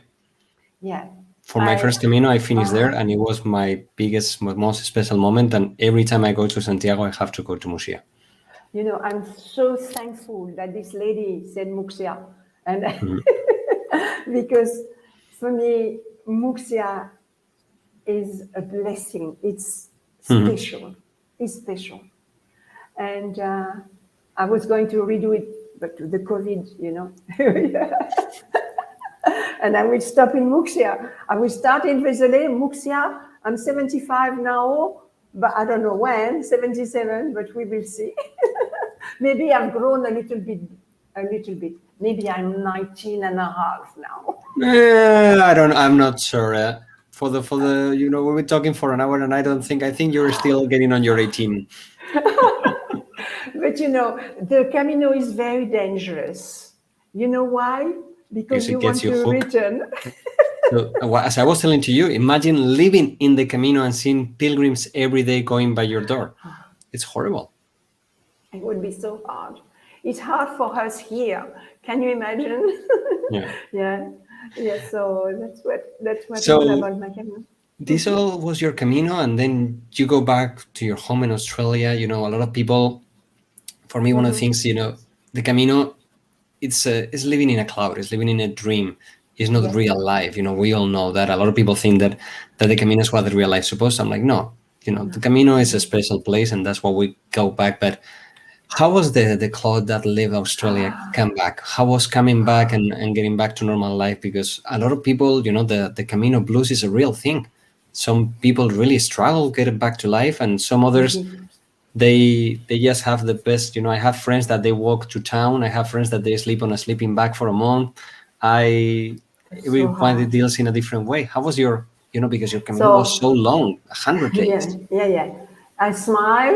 Yeah. For my first Camino, I finished there, and it was my biggest, most special moment. And every time I go to Santiago, I have to go to Murcia. You know, I'm so thankful that this lady said Muxia, and because for me, Muxia is a blessing. It's special. It's special. And I was going to redo it, but the COVID, you know. And I will stop in Muxia. I will start in Vézelay, Muxia. I'm 75 now, but I don't know when, 77, but we will see. Maybe I've grown a little bit. Maybe I'm 19 and a half now. I'm not sure. For the, you know, we've been talking for an hour, and I think you're still getting on your 18. But you know, the Camino is very dangerous. You know why? Because you want to return. So, as I was telling to you, imagine living in the Camino and seeing pilgrims every day going by your door. It's horrible. It would be so hard. It's hard for us here. Can you imagine? Yeah. So that's what all about my Camino. This all was your Camino, and then you go back to your home in Australia. You know, a lot of people. For me, one of the things, you know, the Camino, it's living in a cloud. It's living in a dream. It's not real life. You know, we all know that. A lot of people think that the Camino is what the real life is supposed to. I'm like, no. You know, the Camino is a special place, and that's why we go back. But how was the Claude that lived Australia come back? How was coming back and getting back to normal life? Because a lot of people, you know, the Camino blues is a real thing. Some people really struggle getting back to life, and some others, they just have the best. You know, I have friends that they walk to town. I have friends that they sleep on a sleeping bag for a month. Everyone deals in a different way. How was your, you know, because your Camino was so long, 100 days. Yeah. I smiled.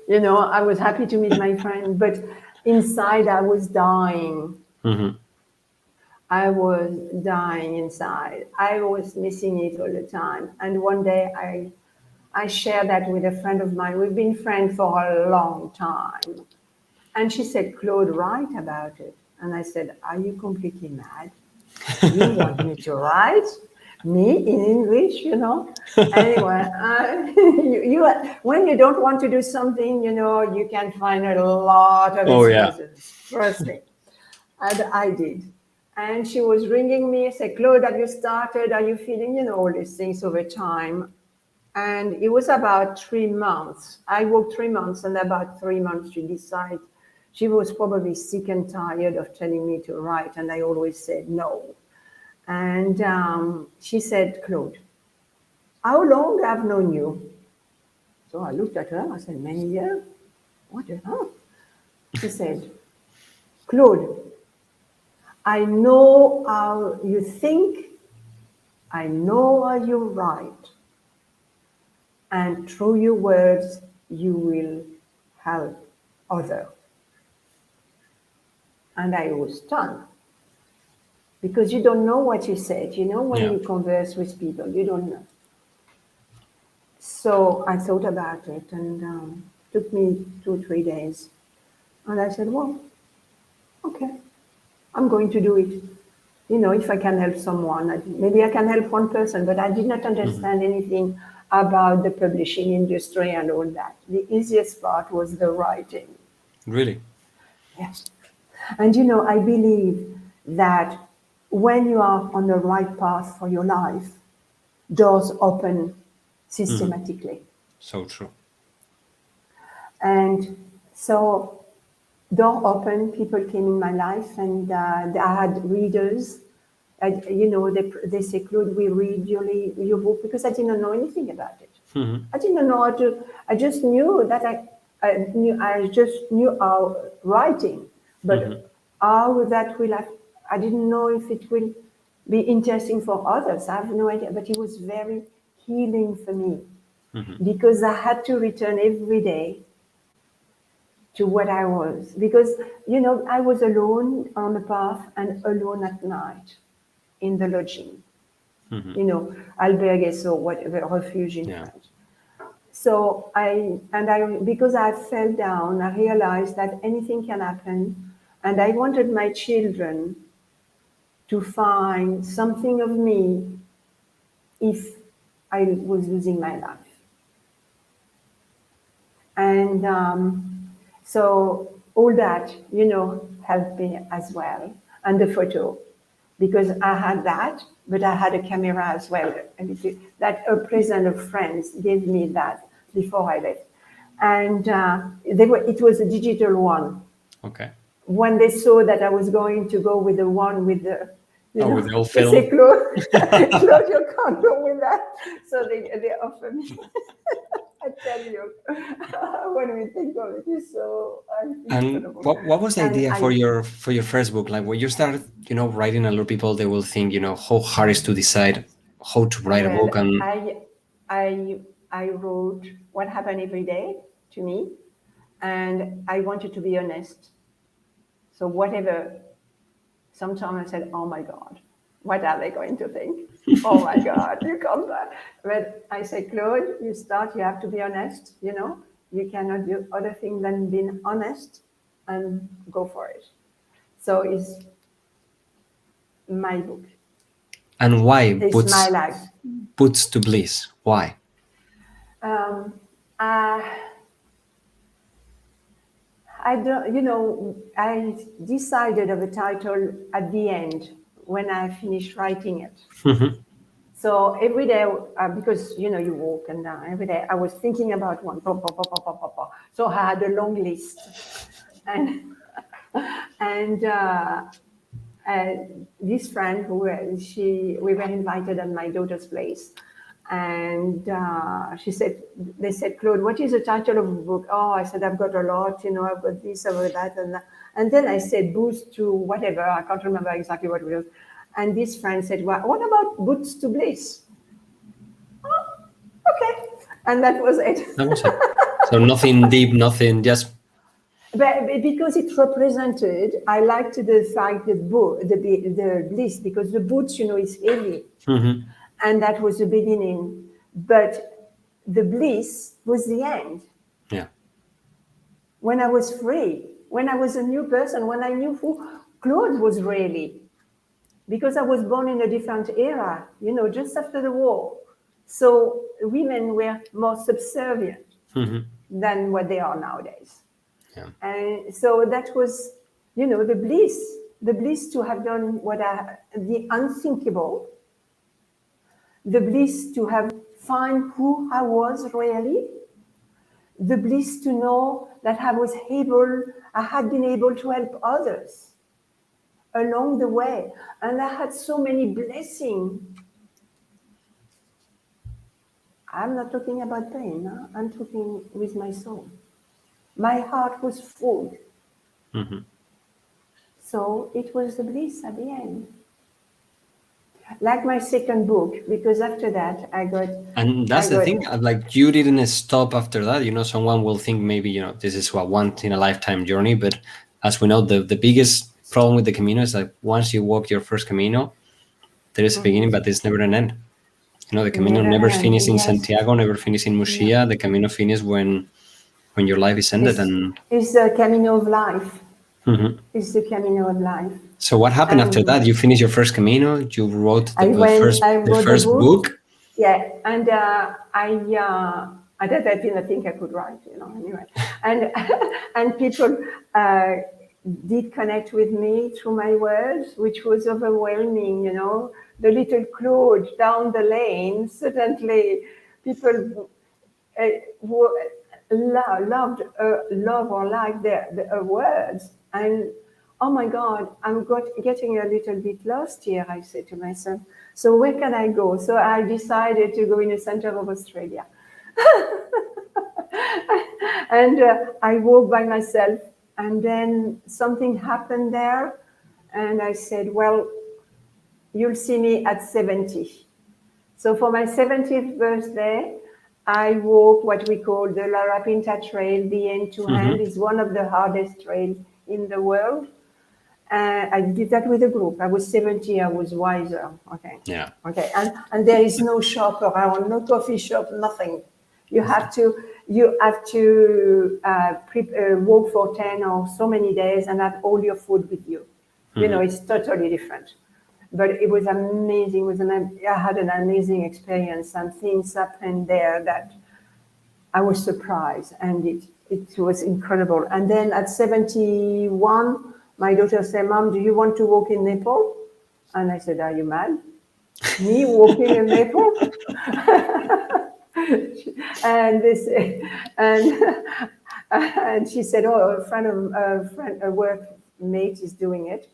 You know, I was happy to meet my friend, but inside I was dying. I was dying inside. I was missing it all the time. And one day I shared that with a friend of mine. We've been friends for a long time. And she said, Claude, write about it. And I said, are you completely mad? You want me to write me in English, you know? Anyway, when you don't want to do something, you know, you can find a lot of Oh, yeah. excuses. Trust me. And I did. And she was ringing me, said, Claude, have you started? Are you feeling, you know, all these things over time? And it was about 3 months. I worked 3 months, and about 3 months she decided she was probably sick and tired of telling me to write, and I always said no. And she said, Claude, how long I've known you? So I looked at her, I said, many years. What the hell? She said, Claude, I know how you think, I know how you write, and through your words, you will help others. And I was stunned because you don't know what you said. You know, when Yeah. you converse with people, you don't know. So I thought about it, and took me 2 or 3 days. And I said, well, okay, I'm going to do it. You know, if I can help someone, maybe I can help one person, but I did not understand anything about the publishing industry and all that. The easiest part was the writing. Really? Yes. And you know, I believe that when you are on the right path for your life, doors open systematically. So true. And so, door open, people came in my life, and I had readers. You know, they say, Claude, we read your book, because I didn't know anything about it. I didn't know how to. I just knew that I just knew how writing, but how that will have. I didn't know if it will be interesting for others. I have no idea, but it was very healing for me because I had to return every day to what I was, because you know I was alone on the path and alone at night in the lodging. You know, albergues or whatever, refuge in Yeah. French. So because I fell down, I realized that anything can happen, and I wanted my children to find something of me if I was losing my life. And so all that, you know, helped me as well. And the photo, because I had that, but I had a camera as well. And that a present of friends gave me that before I left. And it was a digital one. Okay. When they saw that I was going to go with the one with the, Oh, with the old they film. say, Claude, Claude, you can't go with that. So they offer me. I tell you, when we think of it, it's so And incredible. what was the And idea for your first book? Like when you started, you know, writing, a lot of people, they will think, you know, how hard is to decide how to write a book. And I wrote what happened every day to me, and I wanted to be honest. So whatever, sometimes I said, oh my God, what are they going to think? Oh my God, you can't. But I say, Claude, you have to be honest, you know. You cannot do other thing than being honest and go for it. So it's my book. and why It's my life. puts to bliss? Why? I don't, you know, I decided of a title at the end when I finished writing it. So every day, because you know you walk, and every day I was thinking about one. So I had a long list, and and this friend we were invited at my daughter's place, and they said, Claude, what is the title of the book? Oh, I said, I've got a lot, you know, I've got this, I've got that, and that. And then I said, boost to whatever, I can't remember exactly what it was. And this friend said, well, what about boots to bliss? Oh, okay. And that was it. That was it. So nothing deep, nothing, just. But because it represented, I liked the fact the bliss, because the boots, you know, is heavy. And that was the beginning. But the bliss was the end. Yeah. When I was free, when I was a new person, when I knew Claude was really, because I was born in a different era, just after the war. So women were more subservient than what they are nowadays. Yeah. And so that was, the bliss to have done the unthinkable, the bliss to have find who I was really, the bliss to know that I had been able to help others along the way. And I had so many blessings. I'm not talking about pain, huh? I'm talking with my soul. My heart was full. So it was the bliss at the end. Like my second book, because after that And that's the thing, like you didn't stop after that. Someone will think maybe, this is a once in a lifetime journey, but as we know, the biggest problem with the Camino is that once you walk your first Camino, there is a beginning, but there's never an end. The Camino never finishes in Santiago, never finishes in Murcia. The Camino finishes when your life is ended. It's the Camino of life. It's the Camino of life. So what happened after that? You finished your first Camino. You wrote the first book. Yeah, and I didn't think I could write, anyway. And people did connect with me through my words, which was overwhelming, The little Claude down the lane, suddenly people love or like their words. And oh my God, I'm getting a little bit lost here, I said to myself. So where can I go? So I decided to go in the center of Australia. And I walked by myself, and then something happened there. And I said, well, you'll see me at 70. So for my 70th birthday, I walked what we call the La Pinta Trail. The end-to-end is one of the hardest trails in the world. I did that with a group. I was 70, I was wiser. Okay. Yeah. Okay. And there is no shop around, no coffee shop, nothing. You have to walk for 10 or so many days and have all your food with you. It's totally different. But it was amazing. I had an amazing experience, and things happened there that I was surprised, and it was incredible. And then at 71, my daughter said, Mom, do you want to walk in Nepal? And I said, are you mad? Me walking in Nepal? And she said, oh, a workmate is doing it.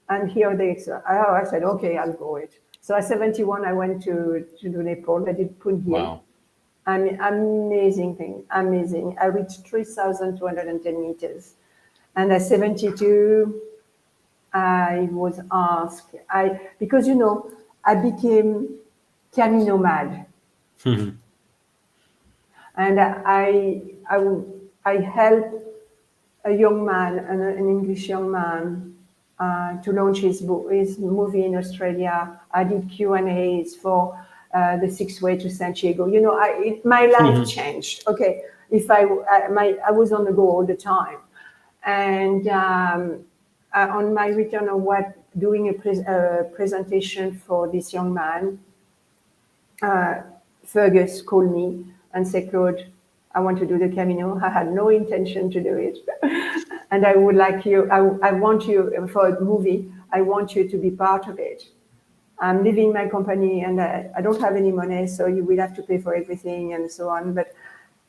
And here I said, okay, I'll go it. So at 71, I went to Nepal. I did Punggye. Wow. Amazing thing, amazing. I reached 3,210 meters. And at 72, I was asked, because I became Camino mad. And I helped a young man, an English young man, to launch his movie in Australia. I did Q&As for the 6th Way to Santiago. My life changed. Okay, I was on the go all the time, and on my return of doing a presentation for this young man, Fergus called me and said, Claude, I want to do the Camino. I had no intention to do it. And I would like you, I want you, for a movie, I want you to be part of it. I'm leaving my company and I don't have any money, so you will have to pay for everything and so on. But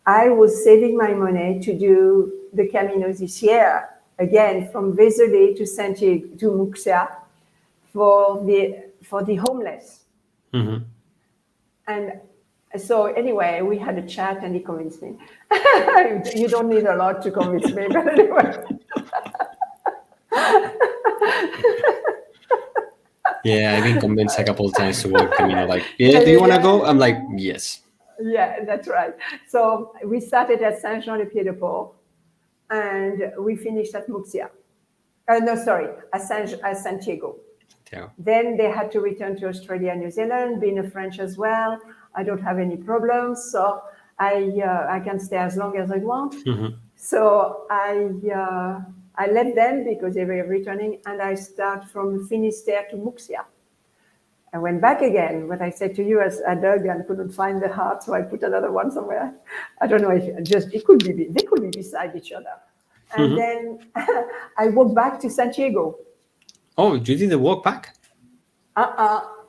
I was saving my money to do the Camino this year, again, from Vézelay to Santiago to Murcia for the homeless. And so anyway, we had a chat and he convinced me. You don't need a lot to convince me, but anyway. Yeah, I've been convinced a couple of times to walk Camino. Like, yeah, do you want to go? I'm like, yes. Yeah, that's right. So we started at Saint-Jean-de-Pied-de-Port and we finished at Murcia. At Santiago. Yeah. Then they had to return to Australia and New Zealand, being a French as well. I don't have any problems, so I can stay as long as I want. So I I left them because they were returning, and I start from Finisterre to Muxia. I went back again. What I said to you, as I dug and couldn't find the heart, so I put another one somewhere. I don't know if they could be beside each other. And then I walked back to Santiago. Oh, you did the walk back?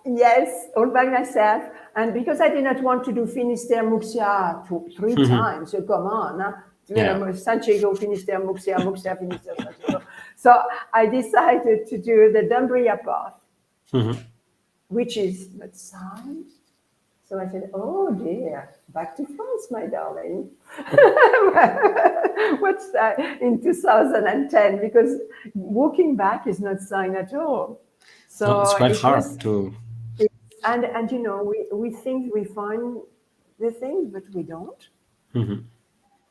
Yes, all by myself. And because I did not want to do Finisterre, Muxia three times, so come on. Santiago, Finisterre, Muxia, Muxia, Finisterre, Santiago. So I decided to do the Dumbria path, which is not signed. So I said, oh dear, back to France, my darling. What's that? In 2010, because walking back is not signed at all. So no, it's quite hard to... And you know, we think we find the things, but we don't.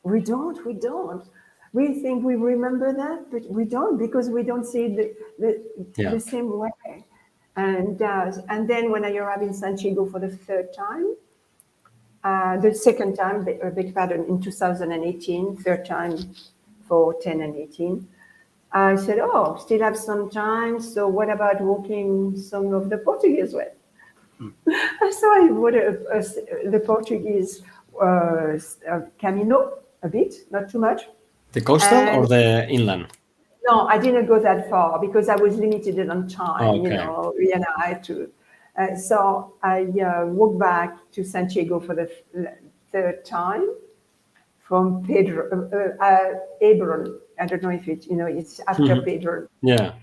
We don't. We think we remember that, but we don't, because we don't see the same way. And then when I arrived in Santiago for the third time, the second time, beg pardon, in 2018, third time for 10 and 18, I said, oh, still have some time, so what about walking some of the Portuguese way? So I wrote the Portuguese Camino a bit, not too much. The coastal or the inland? No, I didn't go that far because I was limited on time, Okay. you know, and I had to. So I walked back to Santiago for the third time from Hebron. I don't know if it's after Pedro. Yeah.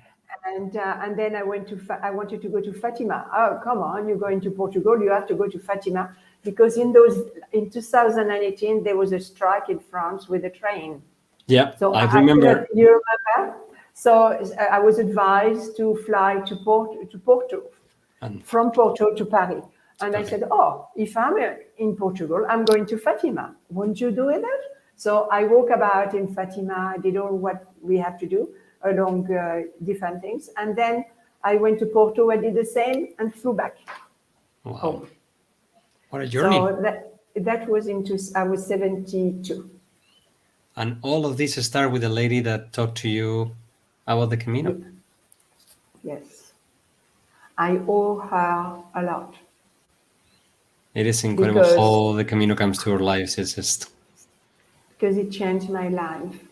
And then I wanted to go to Fatima. Oh, come on, you're going to Portugal, you have to go to Fatima, because in 2018 there was a strike in France with the train. Yeah, So I remember. You remember? So I was advised to fly to Porto, from Porto to Paris. And I said, oh, if I'm in Portugal, I'm going to Fatima. Won't you do it? So I walk about in Fatima, I did all what we have to do along different things. And then I went to Porto, I did the same, and flew back home. What a journey. So that was I was 72. And all of this started with a lady that talked to you about the Camino. Yes. I owe her a lot. It is incredible how the Camino comes to our lives. It's just... Because it changed my life.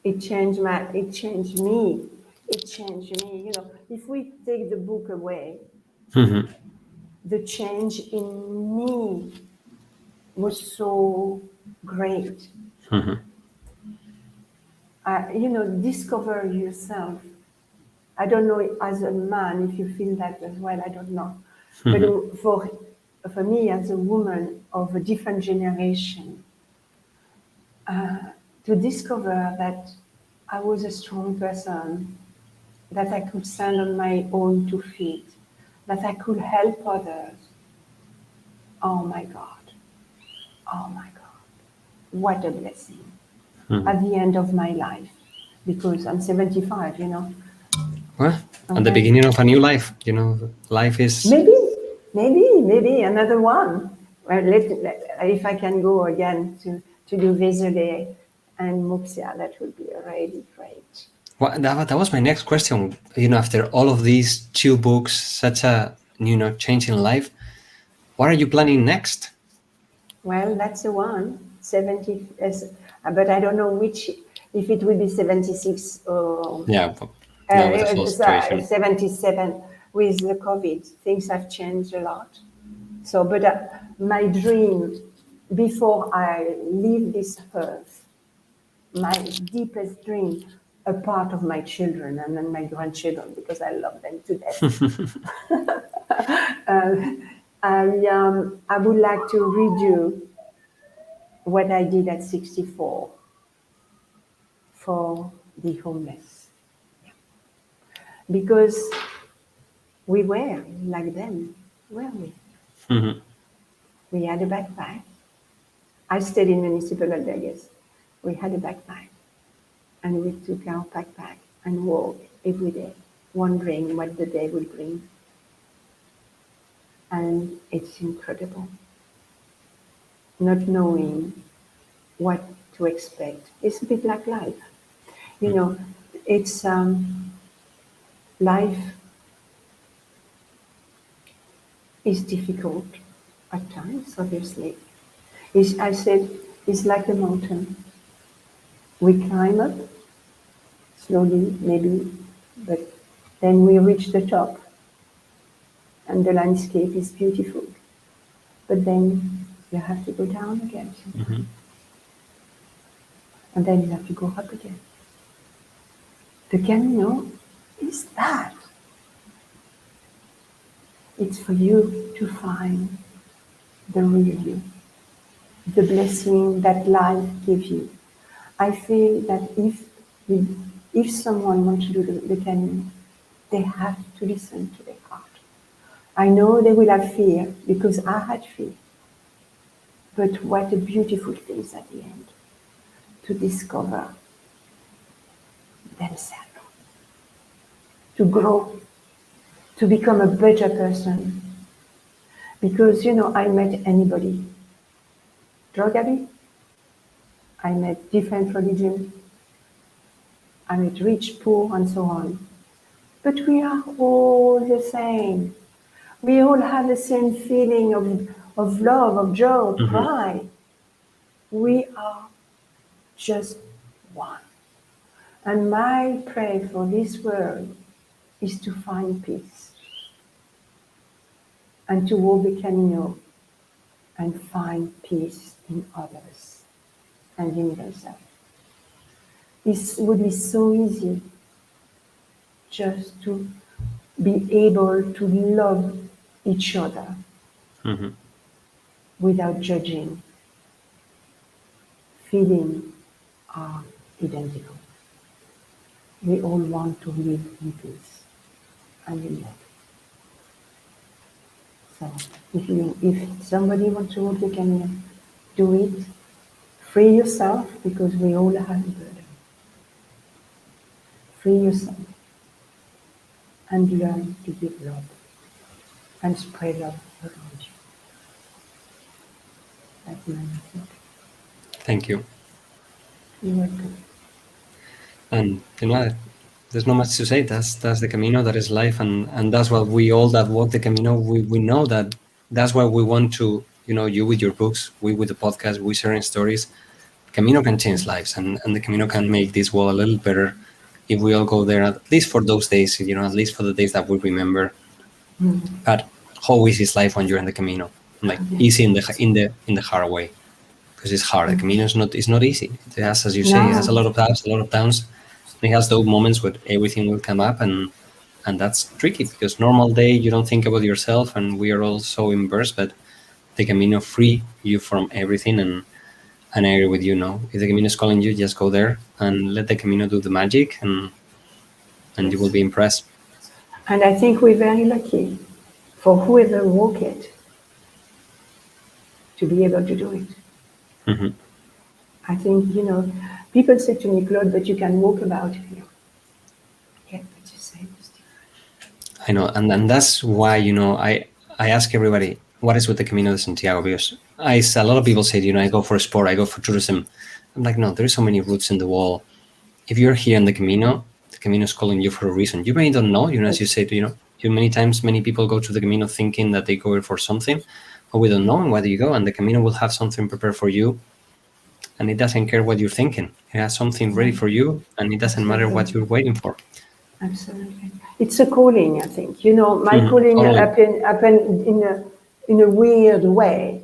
It changed me. You know, if we take the book away, the change in me was so great. You know, discover yourself. I don't know, as a man, if you feel that as well, I don't know. But for me, as a woman of a different generation, to discover that I was a strong person, that I could stand on my own 2 feet, that I could help others. Oh my God. What a blessing. At the end of my life, because I'm 75, you know. Well, at the beginning of a new life, you know, life is... Maybe another one. Well, if I can go again to do Vézelay and Muxia, that would be really great. Well, that was my next question. You know, after all of these 2 books, such a, you know, change in life, what are you planning next? Well, that's the one, 70, but I don't know if it will be 76 or... Yeah, with the whole situation. 77 with the COVID. Things have changed a lot. So, but my dream, before I leave this earth, my deepest dream, a part of my children and then my grandchildren, because I love them to death. I would like to redo what I did at 64 for the homeless. Because we were like them, weren't we? We had a backpack. I stayed in municipal Albergues. We had a backpack. And we took our backpack and walked every day, wondering what the day would bring. And it's incredible. Not knowing what to expect. It's a bit like life. You know, it's life is difficult at times, obviously. I said, it's like a mountain. We climb up slowly, maybe, but then we reach the top and the landscape is beautiful. But then you have to go down again. Mm-hmm. And then you have to go up again. The Camino is that. It's for you to find the real you, the blessing that life gives you. I feel that if someone wants to do the Camino, they have to listen to their heart. I know they will have fear because I had fear. But what a beautiful thing is at the end to discover themselves, to grow, to become a better person. Because, I met anybody. Drug addict, I met different religions, I met rich, poor, and so on. But we are all the same. We all have the same feeling of love, of joy, of Mm-hmm. pride. We are just one. And my prayer for this world is to find peace and to walk the Camino and find peace in others and in yourself. It would be so easy just to be able to love each other Mm-hmm. without judging. Feelings are identical. We all want to live in peace and in love. So if somebody wants to walk the Camino, do it. Free yourself because we all have a burden. Free yourself and learn to give love and spread love around you. That's my message. Thank you. You're welcome. And there's not much to say. That's the Camino. That is life, and that's what we all that walk the Camino. We know that that's why we want to. You with your books, we with the podcast, we sharing stories. Camino can change lives, and the Camino can make this world a little better if we all go there, at least for those days. At least for the days that we remember. But how easy is life when you're in the Camino? Like easy in the hard way, because it's hard. The Camino is not easy. It has, as you say, it has a lot of ups, a lot of downs. And it has those moments where everything will come up, and that's tricky because normal day you don't think about yourself, and we are all so immersed. But the Camino free you from everything, and I agree with you. No, if the Camino is calling you, just go there and let the Camino do the magic, and you will be impressed. And I think we're very lucky for whoever walk it to be able to do it. Mm-hmm. I think, people say to me, Claude, but you can walk about here. Yeah, but you say it's different. I know, and that's why I ask everybody what is with the Camino de Santiago, because a lot of people say I go for sport, I go for tourism. I'm like, no, there's so many routes in the wall. If you're here in the Camino is calling you for a reason. You may not know, as you said, many people go to the Camino thinking that they go for something, but we don't know why you go, and the Camino will have something prepared for you, and it doesn't care what you're thinking. It has something ready for you, and it doesn't matter what you're waiting for. Absolutely. It's a calling, I think. My calling totally. happened in a weird way.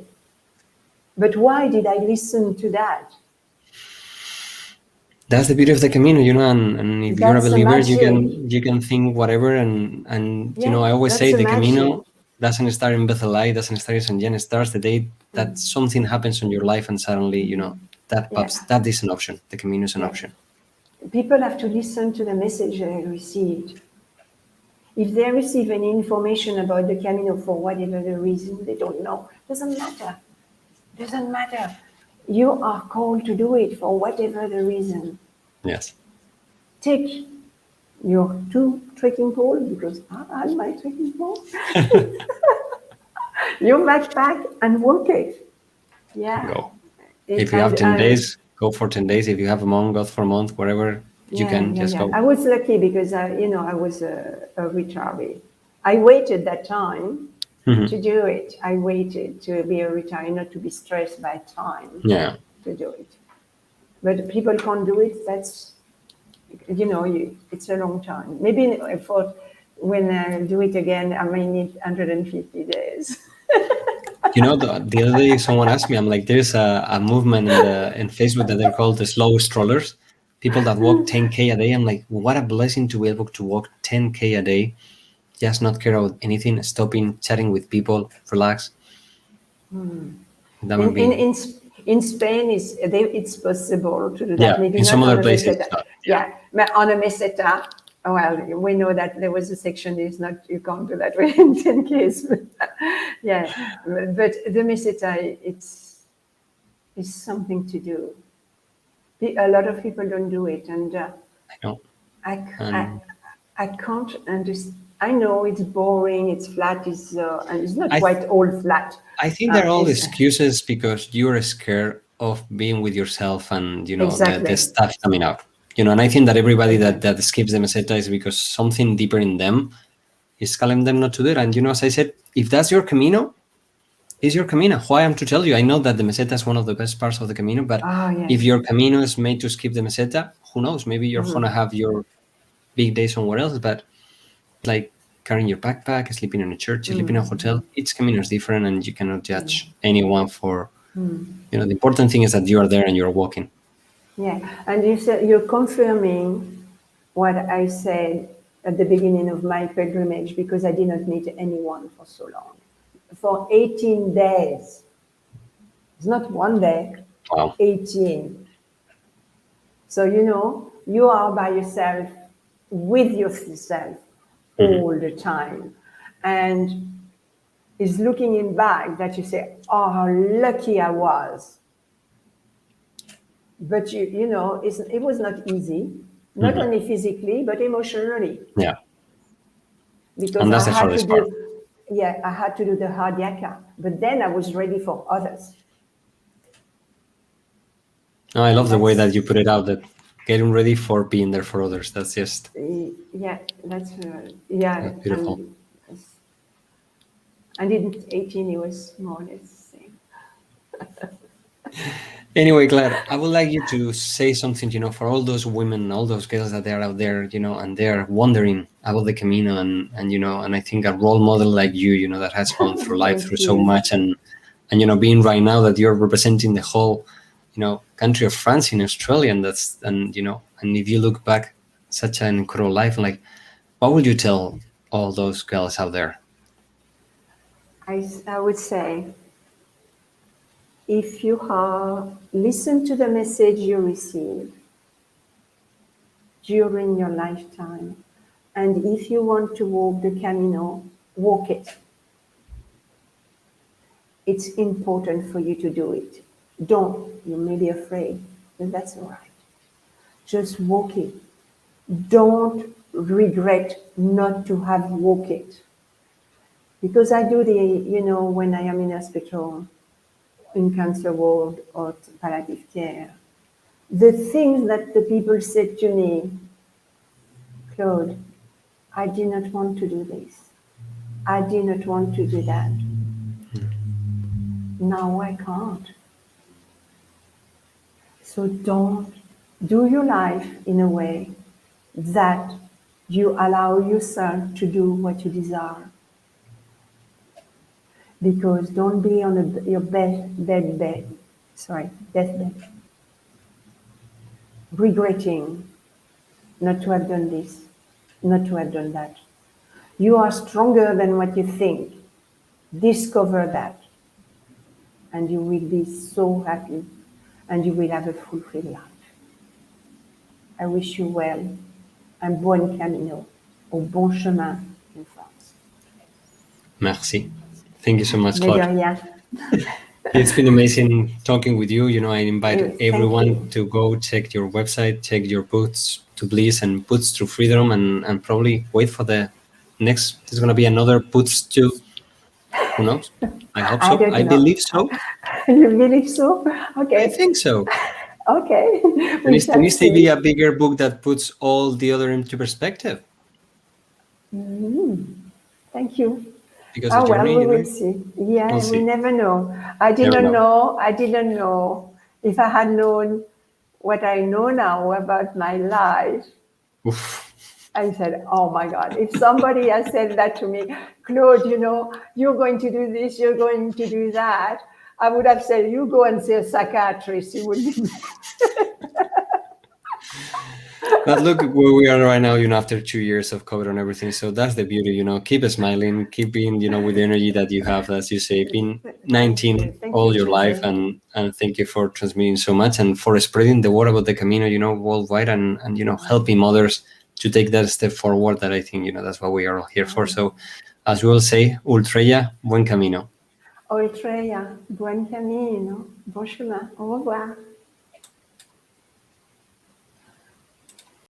But why did I listen to that? That's the beauty of the Camino, and if you're a That's the believer, magic. you can think whatever, and Yeah, I always that's say the the Camino magic. doesn't start in Bethelay, doesn't start in Saint Jean. It starts the day that something happens in your life, and suddenly that pops. Yeah. That is an option. The Camino is an option. People have to listen to the message they received. If they receive any information about the Camino for whatever the reason, they don't know. Doesn't matter. Doesn't matter. You are called to do it for whatever the reason. Yes. Take your 2 trekking poles, because I had my trekking pole, your backpack, and walk it. Yeah. Go. If you have 10 days, go for 10 days. If you have a month, go for a month, whatever. you can just go. I was lucky because I was a retiree. I waited that time to do it. I waited to be a retiree, not to be stressed by time Yeah. to do it. But people can't do it. That's it's a long time. Maybe I thought when I do it again, I may need 150 days. The other day someone asked me, I'm like, there's a movement in Facebook that they're called the slow strollers, people that walk 10K a day. I'm like, what a blessing to be able to walk 10K a day, just not care about anything, stopping, chatting with people, relax. That might be... In Spain, it's possible to do that. Yeah, Maybe in not some on other a places. meseta. Yeah, but on a meseta, well, we know that there was a section is not, you can't do that in 10 cases. But the meseta, it's something to do. A lot of people don't do it, and I know. I can't understand. I know it's boring, it's flat, and it's not quite all flat. I think they're all excuses because you're scared of being with yourself and, the stuff coming up. And I think that everybody that skips the meseta is because something deeper in them is calling them not to do it. And, as I said, if that's your Camino, it's your Camino. Who I am to tell you? I know that the meseta is one of the best parts of the Camino, but if your Camino is made to skip the meseta, who knows? Maybe you're going to have your big day somewhere else, but like carrying your backpack, sleeping in a church, sleeping in a hotel, each Camino is different and you cannot judge anyone for, the important thing is that you are there and you're walking. Yeah, and you said you're confirming what I said at the beginning of my pilgrimage, because I did not meet anyone for so long. For 18 days. It's not one day, Wow. 18. So, you are by yourself, with yourself all the time. And it's looking in back that you say, oh, how lucky I was. But it was not easy, not only physically, but emotionally. Yeah. Because and that's the hardest part. I had to do the hard yaka, but then I was ready for others. No, I love the way that you put it out, that getting ready for being there for others. That's just... That's beautiful. And in 18, it was more or less the same. Anyway, Claire, I would like you to say something, for all those women, all those girls that are out there, and they're wondering about the Camino, and I think a role model like you, that has gone through life through so much, and being right now that you're representing the whole, country of France in Australia, and and if you look back, such an incredible life, like, what would you tell all those girls out there? I would say, if you listen to the message you receive during your lifetime, and if you want to walk the Camino, walk it. It's important for you to do it. You may be afraid, but that's all right. Just walk it. Don't regret not to have walked it. Because I do when I am in hospital, in cancer ward or palliative care, the things that the people said to me, Claude, I did not want to do this. I did not want to do that. Now I can't. So don't do your life in a way that you allow yourself to do what you desire. Because don't be on your deathbed, regretting not to have done this, not to have done that. You are stronger than what you think. Discover that. And you will be so happy, and you will have a fulfilled life. I wish you well, and bon camino, au bon chemin in France. Merci. Thank you so much, Claude. Yeah. It's been amazing talking with you. I invite everyone to go check your website, check your Boots to Bliss and Boots to Freedom, and probably wait for the next. There's going to be another Boots to... Who knows? I hope so. I believe so. You believe so? Okay. I think so. Okay. And We it shall needs to be see. a bigger book that puts all the other into perspective. Thank you. Because the Oh, well, journey, we will see. we'll Yeah, we see. never know. Never know. I didn't know. If I had known what I know now about my life, Oof. I said, oh my God, if somebody has said that to me, Claude, you're going to do this, you're going to do that, I would have said, you go and see a psychiatrist. You would be. But look where we are right now, after 2 years of COVID and everything. So that's the beauty, keep smiling, keep being, with the energy that you have, as you say, been Thank you. 19 Thank you, all your life. Jose. And thank you for transmitting so much and for spreading the word about the Camino, worldwide and helping others to take that step forward that I think, that's what we are all here for. So as we will say, Ultrella, buen camino. Eritrea, buen camino, bon chemin, au revoir.